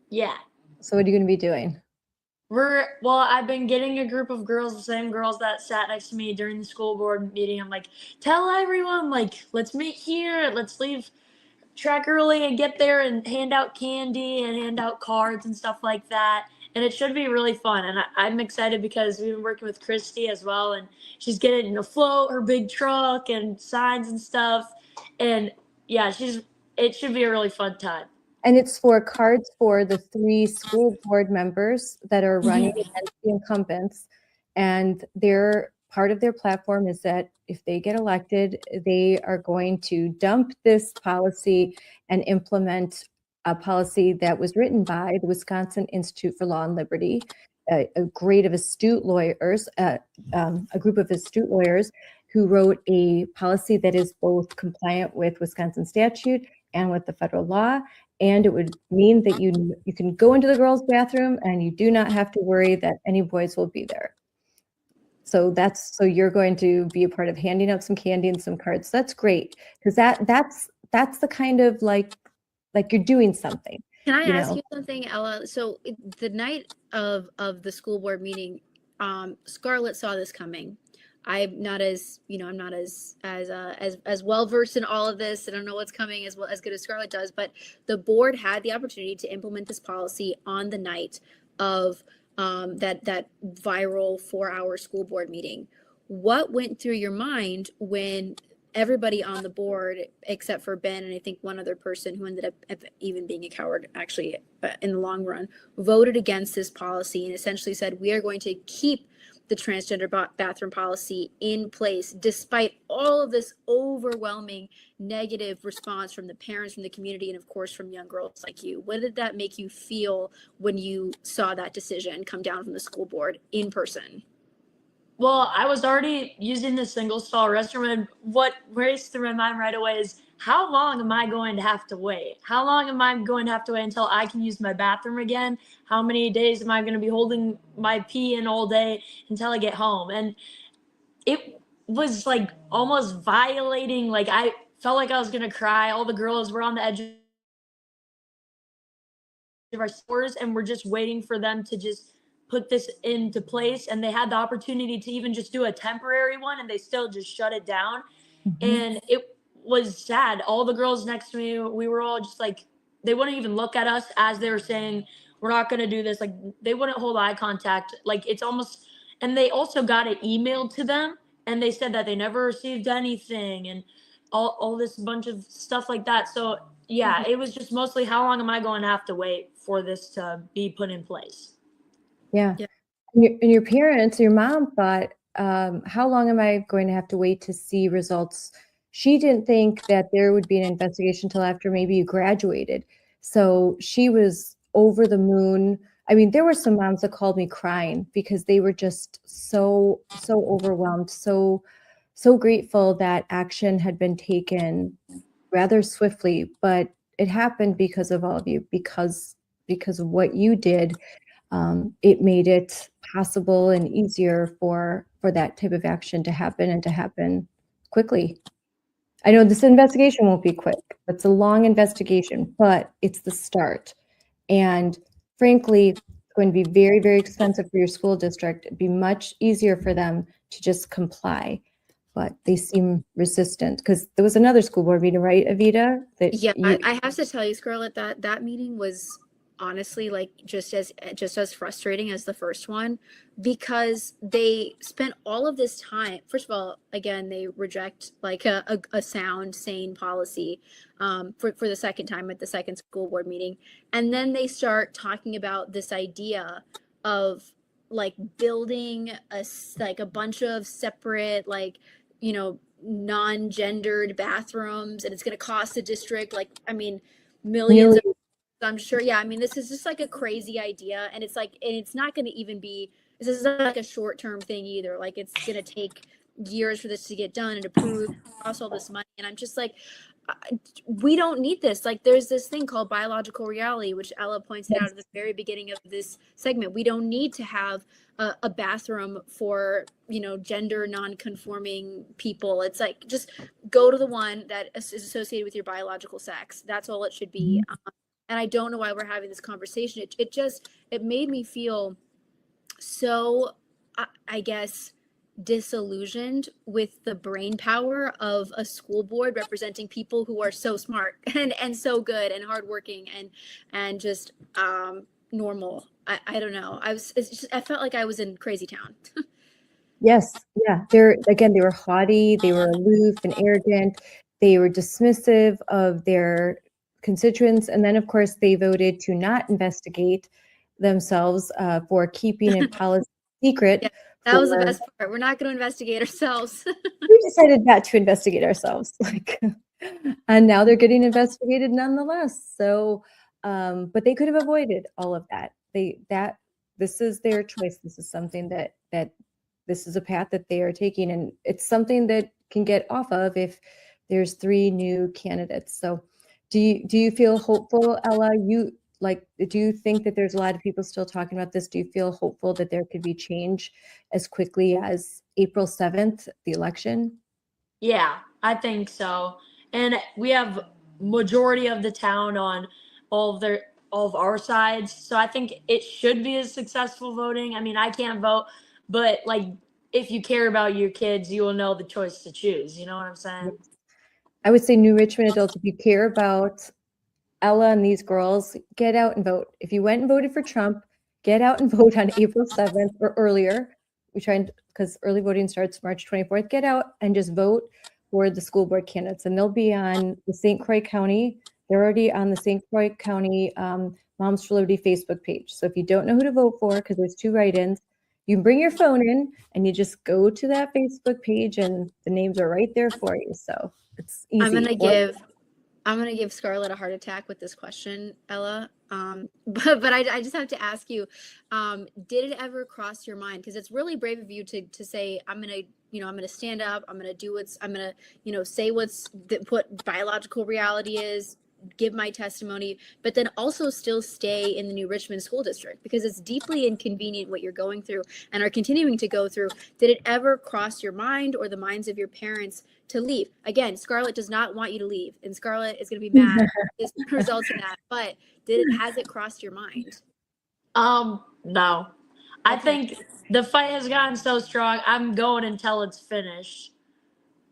E: Yeah.
A: So what are you going to be doing?
E: I've been getting a group of girls, the same girls that sat next to me during the school board meeting. I'm like, tell everyone, like, let's meet here. Let's leave track early and get there and hand out candy and hand out cards and stuff like that. And it should be really fun. And I'm excited because we've been working with Christy as well. And she's getting to float her big truck and signs and stuff. And yeah, it should be a really fun time.
A: And it's for cards for the 3 school board members that are running against the incumbents. And part of their platform is that if they get elected, they are going to dump this policy and implement a policy that was written by the Wisconsin Institute for Law and Liberty, a group of astute lawyers who wrote a policy that is both compliant with Wisconsin statute and with the federal law. And it would mean that you can go into the girls' bathroom and you do not have to worry that any boys will be there. So you're going to be a part of handing out some candy and some cards. That's great, because that's the kind of like you're doing something.
D: Can I ask you something, Ella? So the night of the school board meeting, Scarlett saw this coming. I'm not as well versed in all of this. I don't know what's coming as good as Scarlett does, but the board had the opportunity to implement this policy on the night of that viral 4-hour school board meeting. What went through your mind when everybody on the board, except for Ben and I think one other person who ended up even being a coward, actually, in the long run, voted against this policy and essentially said, we are going to keep the transgender bathroom policy in place, despite all of this overwhelming negative response from the parents, from the community, and of course from young girls like you? What did that make you feel when you saw that decision come down from the school board in person?
E: Well, I was already using the single stall restroom, and what raced through my mind right away is, how long am I going to have to wait? How long am I going to have to wait until I can use my bathroom again? How many days am I going to be holding my pee in all day until I get home? And it was like almost violating, like I felt like I was going to cry. All the girls were on the edge of our stores and we're just waiting for them to just put this into place. And they had the opportunity to even just do a temporary one and they still just shut it down. And it was sad. All the girls next to me, we were all just like, they wouldn't even look at us as they were saying, we're not going to do this. Like they wouldn't hold eye contact. Like it's almost, and they also got it emailed to them and they said that they never received anything and all this bunch of stuff like that. So yeah, it was just mostly, how long am I going to have to wait for this to be put in place?
A: Yeah. And your parents, your mom thought, how long am I going to have to wait to see results? She didn't think that there would be an investigation till after maybe you graduated. So she was over the moon. I mean, there were some moms that called me crying because they were just so overwhelmed, so grateful that action had been taken rather swiftly, but it happened because of all of you, because of what you did. It made it possible and easier for that type of action to happen and to happen quickly. I know this investigation won't be quick. It's a long investigation, but it's the start. And frankly, it's going to be very, very expensive for your school district. It'd be much easier for them to just comply. but they seem resistant because there was another school board meeting, right, Avita? That
D: Yeah,
A: you,
D: I have to tell you, Scarlett, that meeting was honestly like just as frustrating as the first one, because they spent all of this time. First of all, again, they reject like a sound, sane policy for the second time at the second school board meeting, and then they start talking about this idea of like building like a bunch of separate, like, you know, non-gendered bathrooms, and it's going to cost the district, like, I mean, millions of, I'm sure. Yeah, I mean, this is just like a crazy idea, and it's like, and it's not going to even be, this is not like a short-term thing either. Like, it's going to take years for this to get done and approved, cost all this money, and I'm just like, we don't need this. Like, there's this thing called biological reality, which Ella pointed out at the very beginning of this segment. We don't need to have a bathroom for, you know, gender non-conforming people. It's like, just go to the one that is associated with your biological sex. That's all it should be. And I don't know why we're having this conversation. It made me feel so, I guess, disillusioned with the brain power of a school board representing people who are so smart and so good and hardworking and just normal. I don't know. I felt like I was in crazy town.
A: yes, yeah. They were haughty, they were aloof and arrogant, they were dismissive of their constituents, and then of course they voted to not investigate themselves for keeping a policy secret.
D: Yeah, that was the best part. We're not going to investigate ourselves.
A: We decided not to investigate ourselves, like, and now they're getting investigated nonetheless. So, but they could have avoided all of that. This is their choice. This is something that this is a path that they are taking, and it's something that can get off of if there's 3 new candidates. So, do you feel hopeful, Ella? Do you think that there's a lot of people still talking about this? Do you feel hopeful that there could be change as quickly as April 7th, the election?
E: Yeah, I think so. And we have majority of the town on all of our sides. So I think it should be a successful voting. I mean, I can't vote, but like, if you care about your kids, you will know the choice to choose. You know what I'm saying?
A: I would say New Richmond adults, if you care about Ella and these girls, get out and vote. If you went and voted for Trump, get out and vote on April 7th or earlier. We try, because early voting starts March 24th. Get out and just vote for the school board candidates, and they'll be on the St. Croix County. They're already on the St. Croix County Moms for Liberty Facebook page. So if you don't know who to vote for, because there's 2 write-ins, you can bring your phone in and you just go to that Facebook page, and the names are right there for you. So it's easy.
D: I'm gonna give Scarlett a heart attack with this question, Ella. But I just have to ask you, did it ever cross your mind? Because it's really brave of you to say, I'm gonna stand up, I'm gonna say what biological reality is, give my testimony, but then also still stay in the New Richmond School District, because it's deeply inconvenient what you're going through and are continuing to go through. Did it ever cross your mind or the minds of your parents to leave? Again, Scarlett does not want you to leave, and Scarlett is going to be mad if this results in that, but has it crossed your mind?
E: No. I think the fight has gotten so strong. I'm going until it's finished.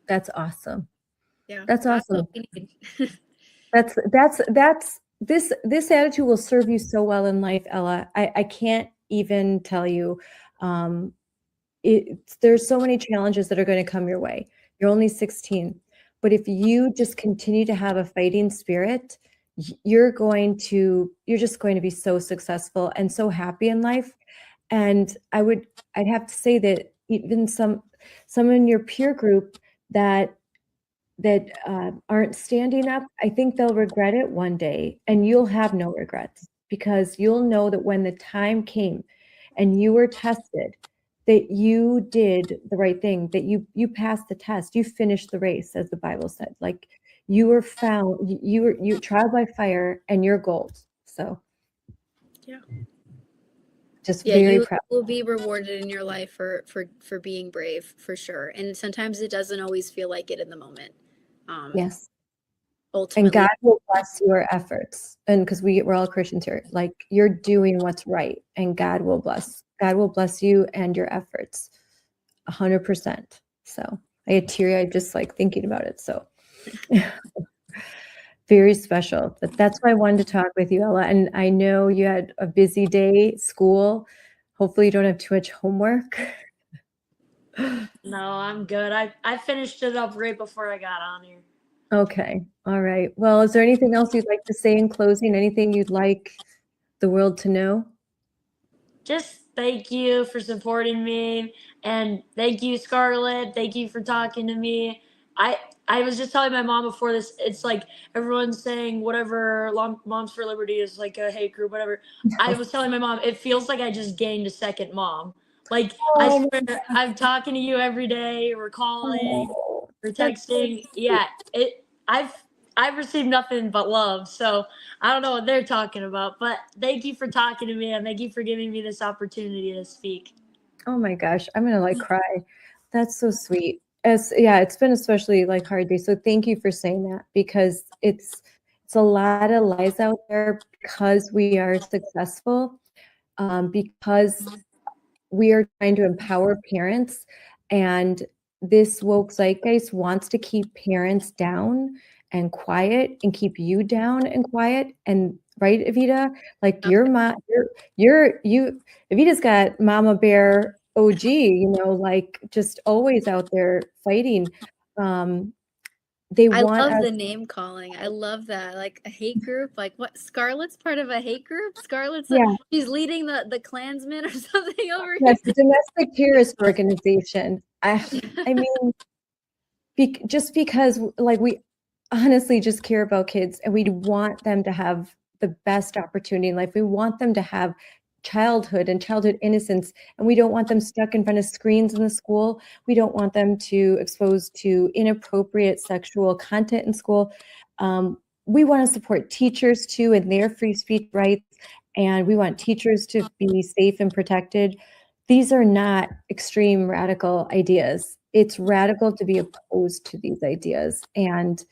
A: That's awesome.
D: Yeah.
A: That's awesome.
D: That's
A: This attitude will serve you so well in life, Ella. I can't even tell you. There's so many challenges that are going to come your way. You're only 16, but if you just continue to have a fighting spirit, you're just going to be so successful and so happy in life. And I'd have to say that even some in your peer group that aren't standing up, I think they'll regret it one day, and you'll have no regrets, because you'll know that when the time came and you were tested, that you did the right thing, that you passed the test, you finished the race, as the Bible said. Like, you were found, you trial by fire, and you're gold. So
D: yeah,
A: just very
D: you
A: proud.
D: will be rewarded in your life for being brave, for sure. And sometimes it doesn't always feel like it in the moment.
A: Yes.
D: Ultimately,
A: And God will bless your efforts. And because we're all Christians here, like, you're doing what's right, and God will bless you and your efforts 100%. So I get teary-eyed just like thinking about it. So very special. But that's why I wanted to talk with you, Ella. And I know you had a busy day, school. Hopefully you don't have too much homework.
E: No, I'm good. I finished it up right before I got on here.
A: Okay. All right. Well, is there anything else you'd like to say in closing? Anything you'd like the world to know?
E: Just thank you for supporting me, and thank you, Scarlett. Thank you for talking to me. I was just telling my mom before this. It's like everyone's saying whatever Moms for Liberty is like a hate group, whatever. I was telling my mom it feels like I just gained a second mom. Like I
A: Oh,
E: swear, I'm talking to you every day. We're calling,
A: oh,
E: we're
A: that's so
E: texting. Yeah, I've received nothing but love. So I don't know what they're talking about, but thank you for talking to me and thank you for giving me this opportunity to speak.
A: Oh my gosh, I'm gonna like cry. That's so sweet. Yeah, it's been especially like hard day. So thank you for saying that because it's a lot of lies out there because we are successful, because we are trying to empower parents, and this woke zeitgeist wants to keep parents down and quiet and keep you down and quiet. And right, Evita, like your mom, Evita's got Mama Bear OG, like just always out there fighting. They
D: I
A: want
D: love
A: us.
D: the name calling. I love that. Like a hate group. Like what? Scarlett's part of a hate group.
A: Yeah.
D: She's leading the Klansmen or something over
A: Yes, the domestic terrorist organization. I mean, just because like we honestly just care about kids and we want them to have the best opportunity in life. We want them to have childhood and childhood innocence, and we don't want them stuck in front of screens in the school. We don't want them to exposed to inappropriate sexual content in school. We want to support teachers too and their free speech rights, and we want teachers to be safe and protected. These are not extreme radical ideas. It's radical to be opposed to these ideas, and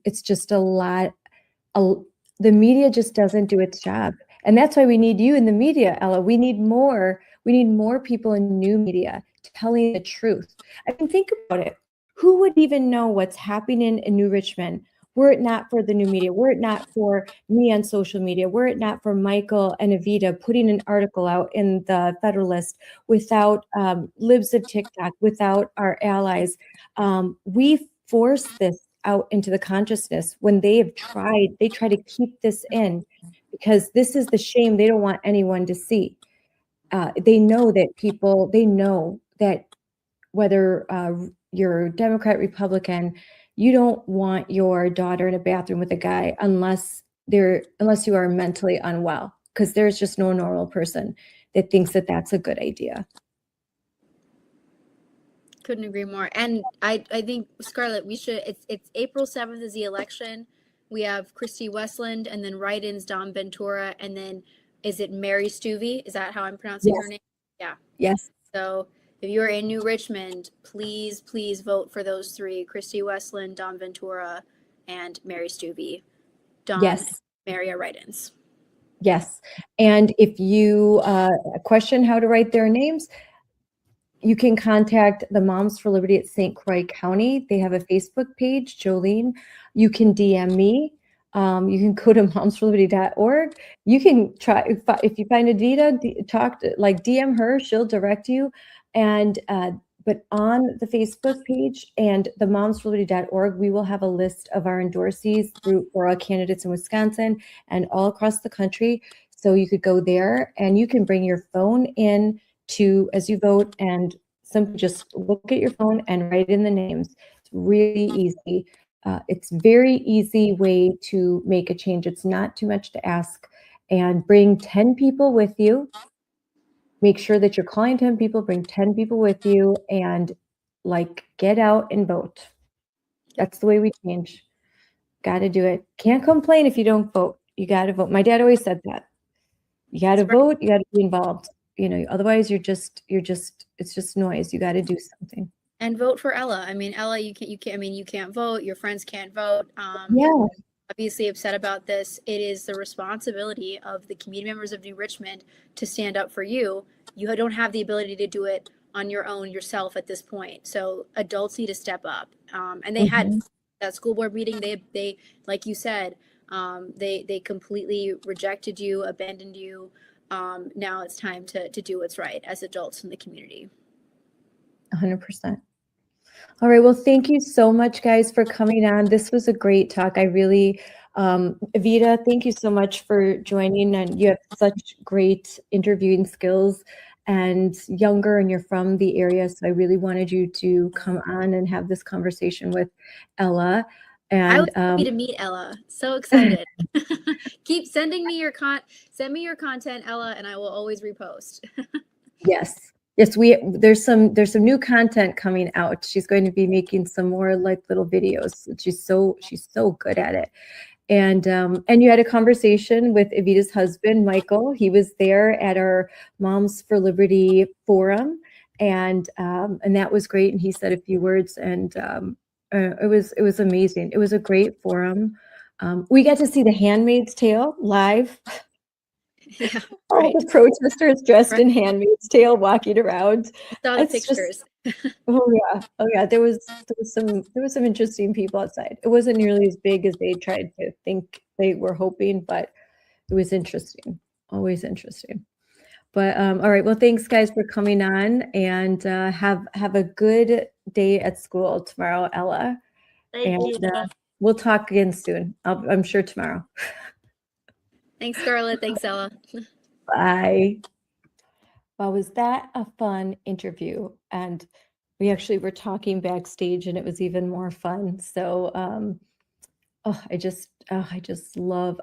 A: it's just a lot. The media just doesn't do its job, and that's why we need you in the media, Ella. We need more people in new media telling the truth. I mean, think about it. Who would even know what's happening in New Richmond were it not for the new media, were it not for me on social media, were it not for Michael and Evita putting an article out in the Federalist, without Libs of TikTok, without our allies. We force this out into the consciousness when they try to keep this in because this is the shame they don't want anyone to see. They know that whether you're Democrat, Republican, you don't want your daughter in a bathroom with a guy unless you are mentally unwell, because there's just no normal person that thinks that that's a good idea.
D: Couldn't agree more. And I think, Scarlett, we should, it's April 7th is the election. We have Christy Westland, and then write-ins Dom Ventura, and then is it Mary Stuvey? Is that how I'm pronouncing her name? Yeah.
A: Yes.
D: So if you're in New Richmond, please vote for those three: Christy Westland, Dom Ventura, and Mary Stuvey. Dom,
A: Yes.
D: Mary are write-ins.
A: Yes. And if you question how to write their names, you can contact the Moms for Liberty at St. Croix County. They have a Facebook page, Jolene. You can DM me. You can go to momsforliberty.org. You can try, if you find Evita, DM her, she'll direct you. And but on the Facebook page and the momsforliberty.org, we will have a list of our endorsees for all candidates in Wisconsin and all across the country. So you could go there and you can bring your phone in as you vote, and simply just look at your phone and write in the names. It's really easy. It's very easy way to make a change. It's not too much to ask. And bring 10 people with you. Make sure that you're calling 10 people, bring 10 people with you, and get out and vote. That's the way we change. Got to do it. Can't complain if you don't vote. You got to vote. My dad always said that. You got to vote. You got to be involved. Otherwise it's just noise. You got to do something.
D: And vote for Ella. I mean, Ella, you can't vote. Your friends can't vote.
A: Yeah.
D: Obviously upset about this. It is the responsibility of the community members of New Richmond to stand up for you. You don't have the ability to do it on your own yourself at this point. So adults need to step up. And they had that school board meeting. They like you said, they completely rejected you, abandoned you. Now it's time to do what's right as adults in the community.
A: 100%. All right. Well, thank you so much, guys, for coming on. This was a great talk. I really, Evita, thank you so much for joining. And you have such great interviewing skills and younger, and you're from the area. So I really wanted you to come on and have this conversation with Ella.
D: I
A: And
D: was happy to meet Ella. So excited. Keep sending me send me your content, Ella, and I will always repost.
A: yes. There's some new content coming out. She's going to be making some more like little videos. She's so good at it. And you had a conversation with Evita's husband, Michael. He was there at our Moms for Liberty forum, and that was great. And he said a few words, and it was amazing. It was a great forum. We got to see The Handmaid's Tale live.
D: Yeah,
A: All the protesters dressed in Handmaid's Tale walking around.
D: Saw the
A: It's just-
D: pictures.
A: Oh yeah. There was some interesting people outside. It wasn't nearly as big as they tried to think they were hoping, but it was interesting. Always interesting. But all right. Well, thanks guys for coming on, and have a good day at school tomorrow, Ella.
E: Thank you.
A: We'll talk again soon. I'm sure tomorrow.
D: Thanks, Scarlett. Thanks, Ella.
A: Bye. Well, was that a fun interview? And we actually were talking backstage, and it was even more fun. So, I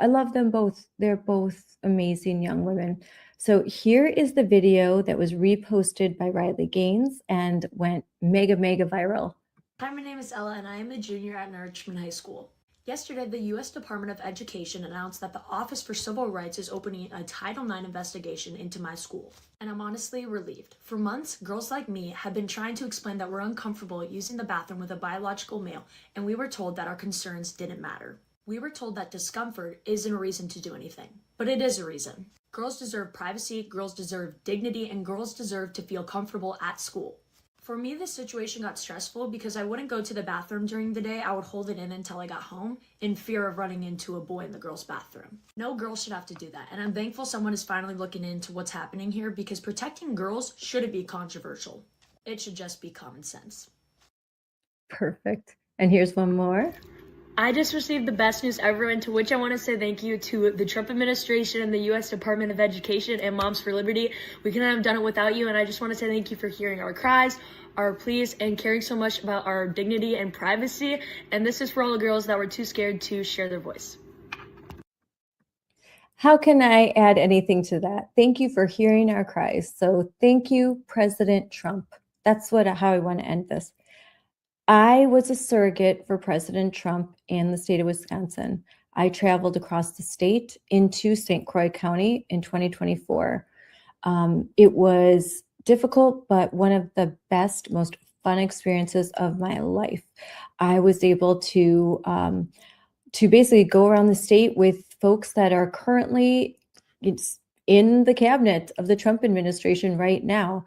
A: love them both. They're both amazing young women. So here is the video that was reposted by Riley Gaines and went mega viral.
H: Hi, my name is Ella, and I am a junior at Richmond High School. Yesterday, the U.S. Department of Education announced that the Office for Civil Rights is opening a Title IX investigation into my school. And I'm honestly relieved. For months, girls like me have been trying to explain that we're uncomfortable using the bathroom with a biological male, and we were told that our concerns didn't matter. We were told that discomfort isn't a reason to do anything, but it is a reason. Girls deserve privacy, girls deserve dignity, and girls deserve to feel comfortable at school. For me, this situation got stressful because I wouldn't go to the bathroom during the day. I would hold it in until I got home in fear of running into a boy in the girls' bathroom. No girl should have to do that, and I'm thankful someone is finally looking into what's happening here, because protecting girls shouldn't be controversial. It should just be common sense.
A: Perfect. And here's one more.
E: I just received the best news ever, and to which I want to say thank you to the Trump administration and the U.S. Department of Education and Moms for Liberty. We couldn't have done it without you, and I just want to say thank you for hearing our cries, our pleas, and caring so much about our dignity and privacy. And this is for all the girls that were too scared to share their voice.
A: How can I add anything to that? Thank you for hearing our cries. So thank you, President Trump. That's how I want to end this. I was a surrogate for President Trump in the state of Wisconsin. I traveled across the state into St. Croix County in 2024. It was difficult, but one of the best, most fun experiences of my life. I was able to basically go around the state with folks that are currently in the cabinet of the Trump administration right now.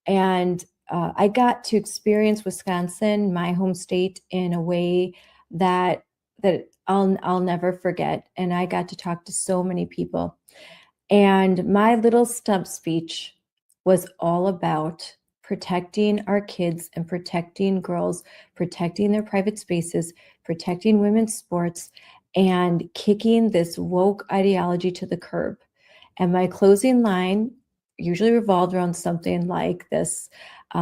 A: And I got to experience Wisconsin, my home state, in a way that I'll never forget. And I got to talk to so many people. And my little stump speech was all about protecting our kids and protecting girls, protecting their private spaces, protecting women's sports, and kicking this woke ideology to the curb. And my closing line usually revolved around something like this: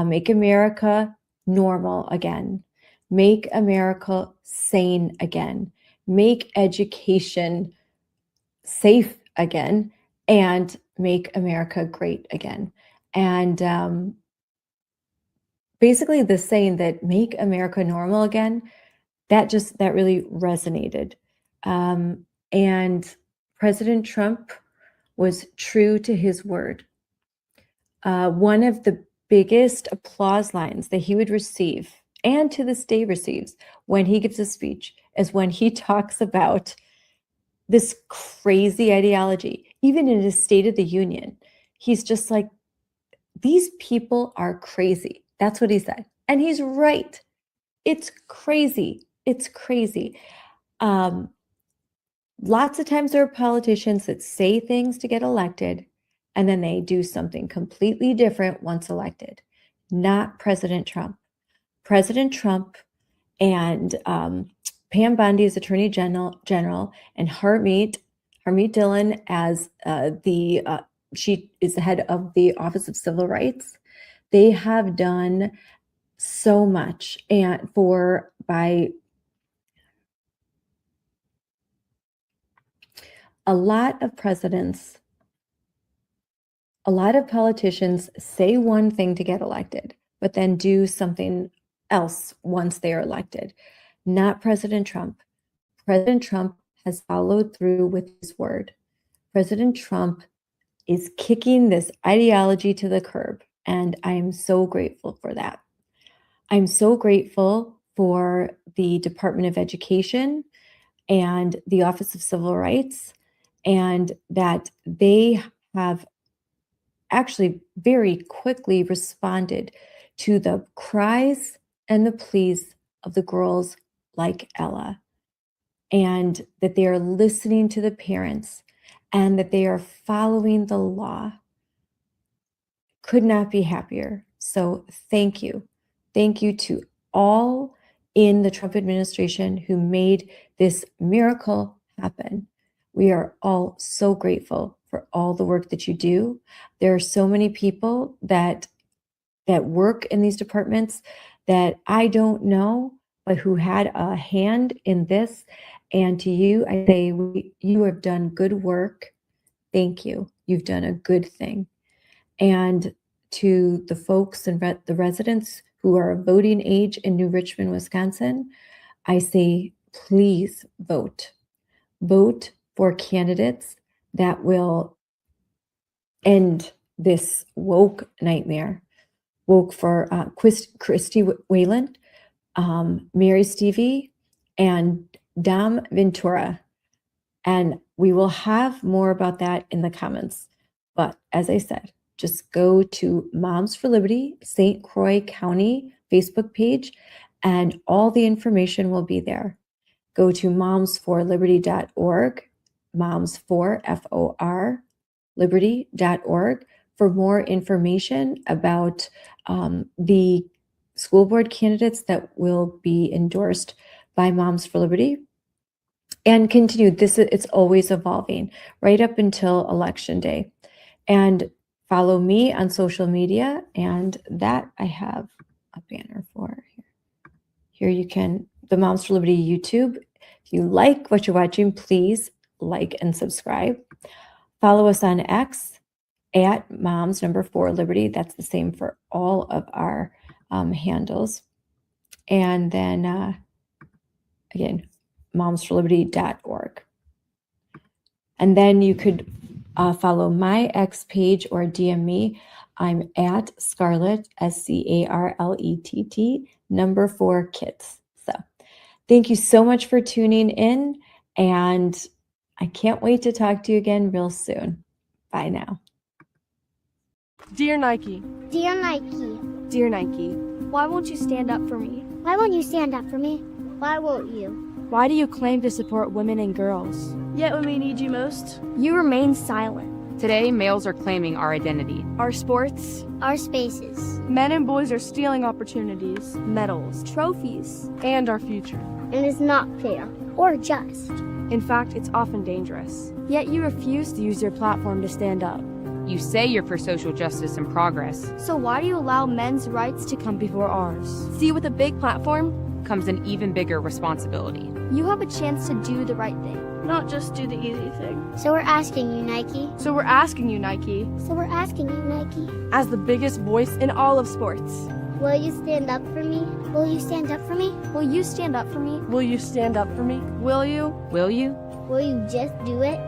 A: make America normal again, make America sane again, make education safe again, and make America great again. And basically the saying that make America normal again, that really resonated. And President Trump was true to his word. One of the biggest applause lines that he would receive, and to this day receives, when he gives a speech, is when he talks about this crazy ideology. Even in his State of the Union, he's just like, these people are crazy. That's what he said. And he's right. It's crazy. It's crazy. Lots of times there are politicians that say things to get elected, and then they do something completely different once elected. Not President Trump. President Trump and Pam Bondi as Attorney General, and Harmeet Dillon as she is the head of the Office of Civil Rights. They have done so much, and by a lot of presidents, a lot of politicians say one thing to get elected, but then do something else once they are elected. Not President Trump. President Trump has followed through with his word. President Trump is kicking this ideology to the curb, and I'm so grateful for that. I'm so grateful for the Department of Education and the Office of Civil Rights, and that they have actually very quickly responded to the cries and the pleas of the girls like Ella, and that they are listening to the parents, and that they are following the law. Could not be happier. So thank you. Thank you to all in the Trump administration who made this miracle happen. We are all so grateful for all the work that you do. There are so many people that work in these departments that I don't know, but who had a hand in this. And to you, I say, you have done good work. Thank you. You've done a good thing. And to the folks and the residents who are of voting age in New Richmond, Wisconsin, I say, please vote. Vote for candidates that will end this woke nightmare. Woke for Christy Wayland, Mary Stevie, and Dom Ventura. And we will have more about that in the comments. But as I said, just go to Moms for Liberty, St. Croix County Facebook page, and all the information will be there. Go to momsforliberty.org, moms4, F-O-R, liberty.org for more information about the school board candidates that will be endorsed by Moms for Liberty. And continue, it's always evolving right up until Election Day. And follow me on social media, and that I have a banner for here. Here you can, the Moms for Liberty YouTube. If you like what you're watching, please like and subscribe. Follow us on X at moms4liberty. That's the same for all of our handles. And then again, momsforliberty.org. And then you could follow my X page or DM me. I'm at Scarlett, SCARLETT, 4 kids. So thank you so much for tuning in, and I can't wait to talk to you again real soon. Bye now.
I: Dear Nike.
J: Dear Nike.
I: Dear Nike.
J: Why won't you stand up for me? Why won't you stand up for me? Why won't you?
I: Why do you claim to support women and girls?
F: Yet when we need you most,
J: You remain silent.
K: Today, males are claiming our identity.
I: Our sports,
J: Our spaces.
I: men and boys are stealing opportunities, medals,
J: Trophies.
I: and our future.
J: And it's not fair or just.
I: In fact, it's often dangerous. Yet you refuse to use your platform to stand up.
K: You say you're for social justice and progress.
J: So why do you allow men's rights to
I: Come before ours. See, with a big platform,
K: Comes an even bigger responsibility.
J: You have a chance to do the right thing.
F: not just do the easy thing.
J: So we're asking you, Nike.
I: So we're asking you, Nike,
J: So we're asking you, Nike.
I: as the biggest voice in all of sports,
J: Will you stand up for me? Will you stand up for me? Will you stand up for me?
I: will you stand up for me? Will you?
K: Will you?
J: Will you just do it?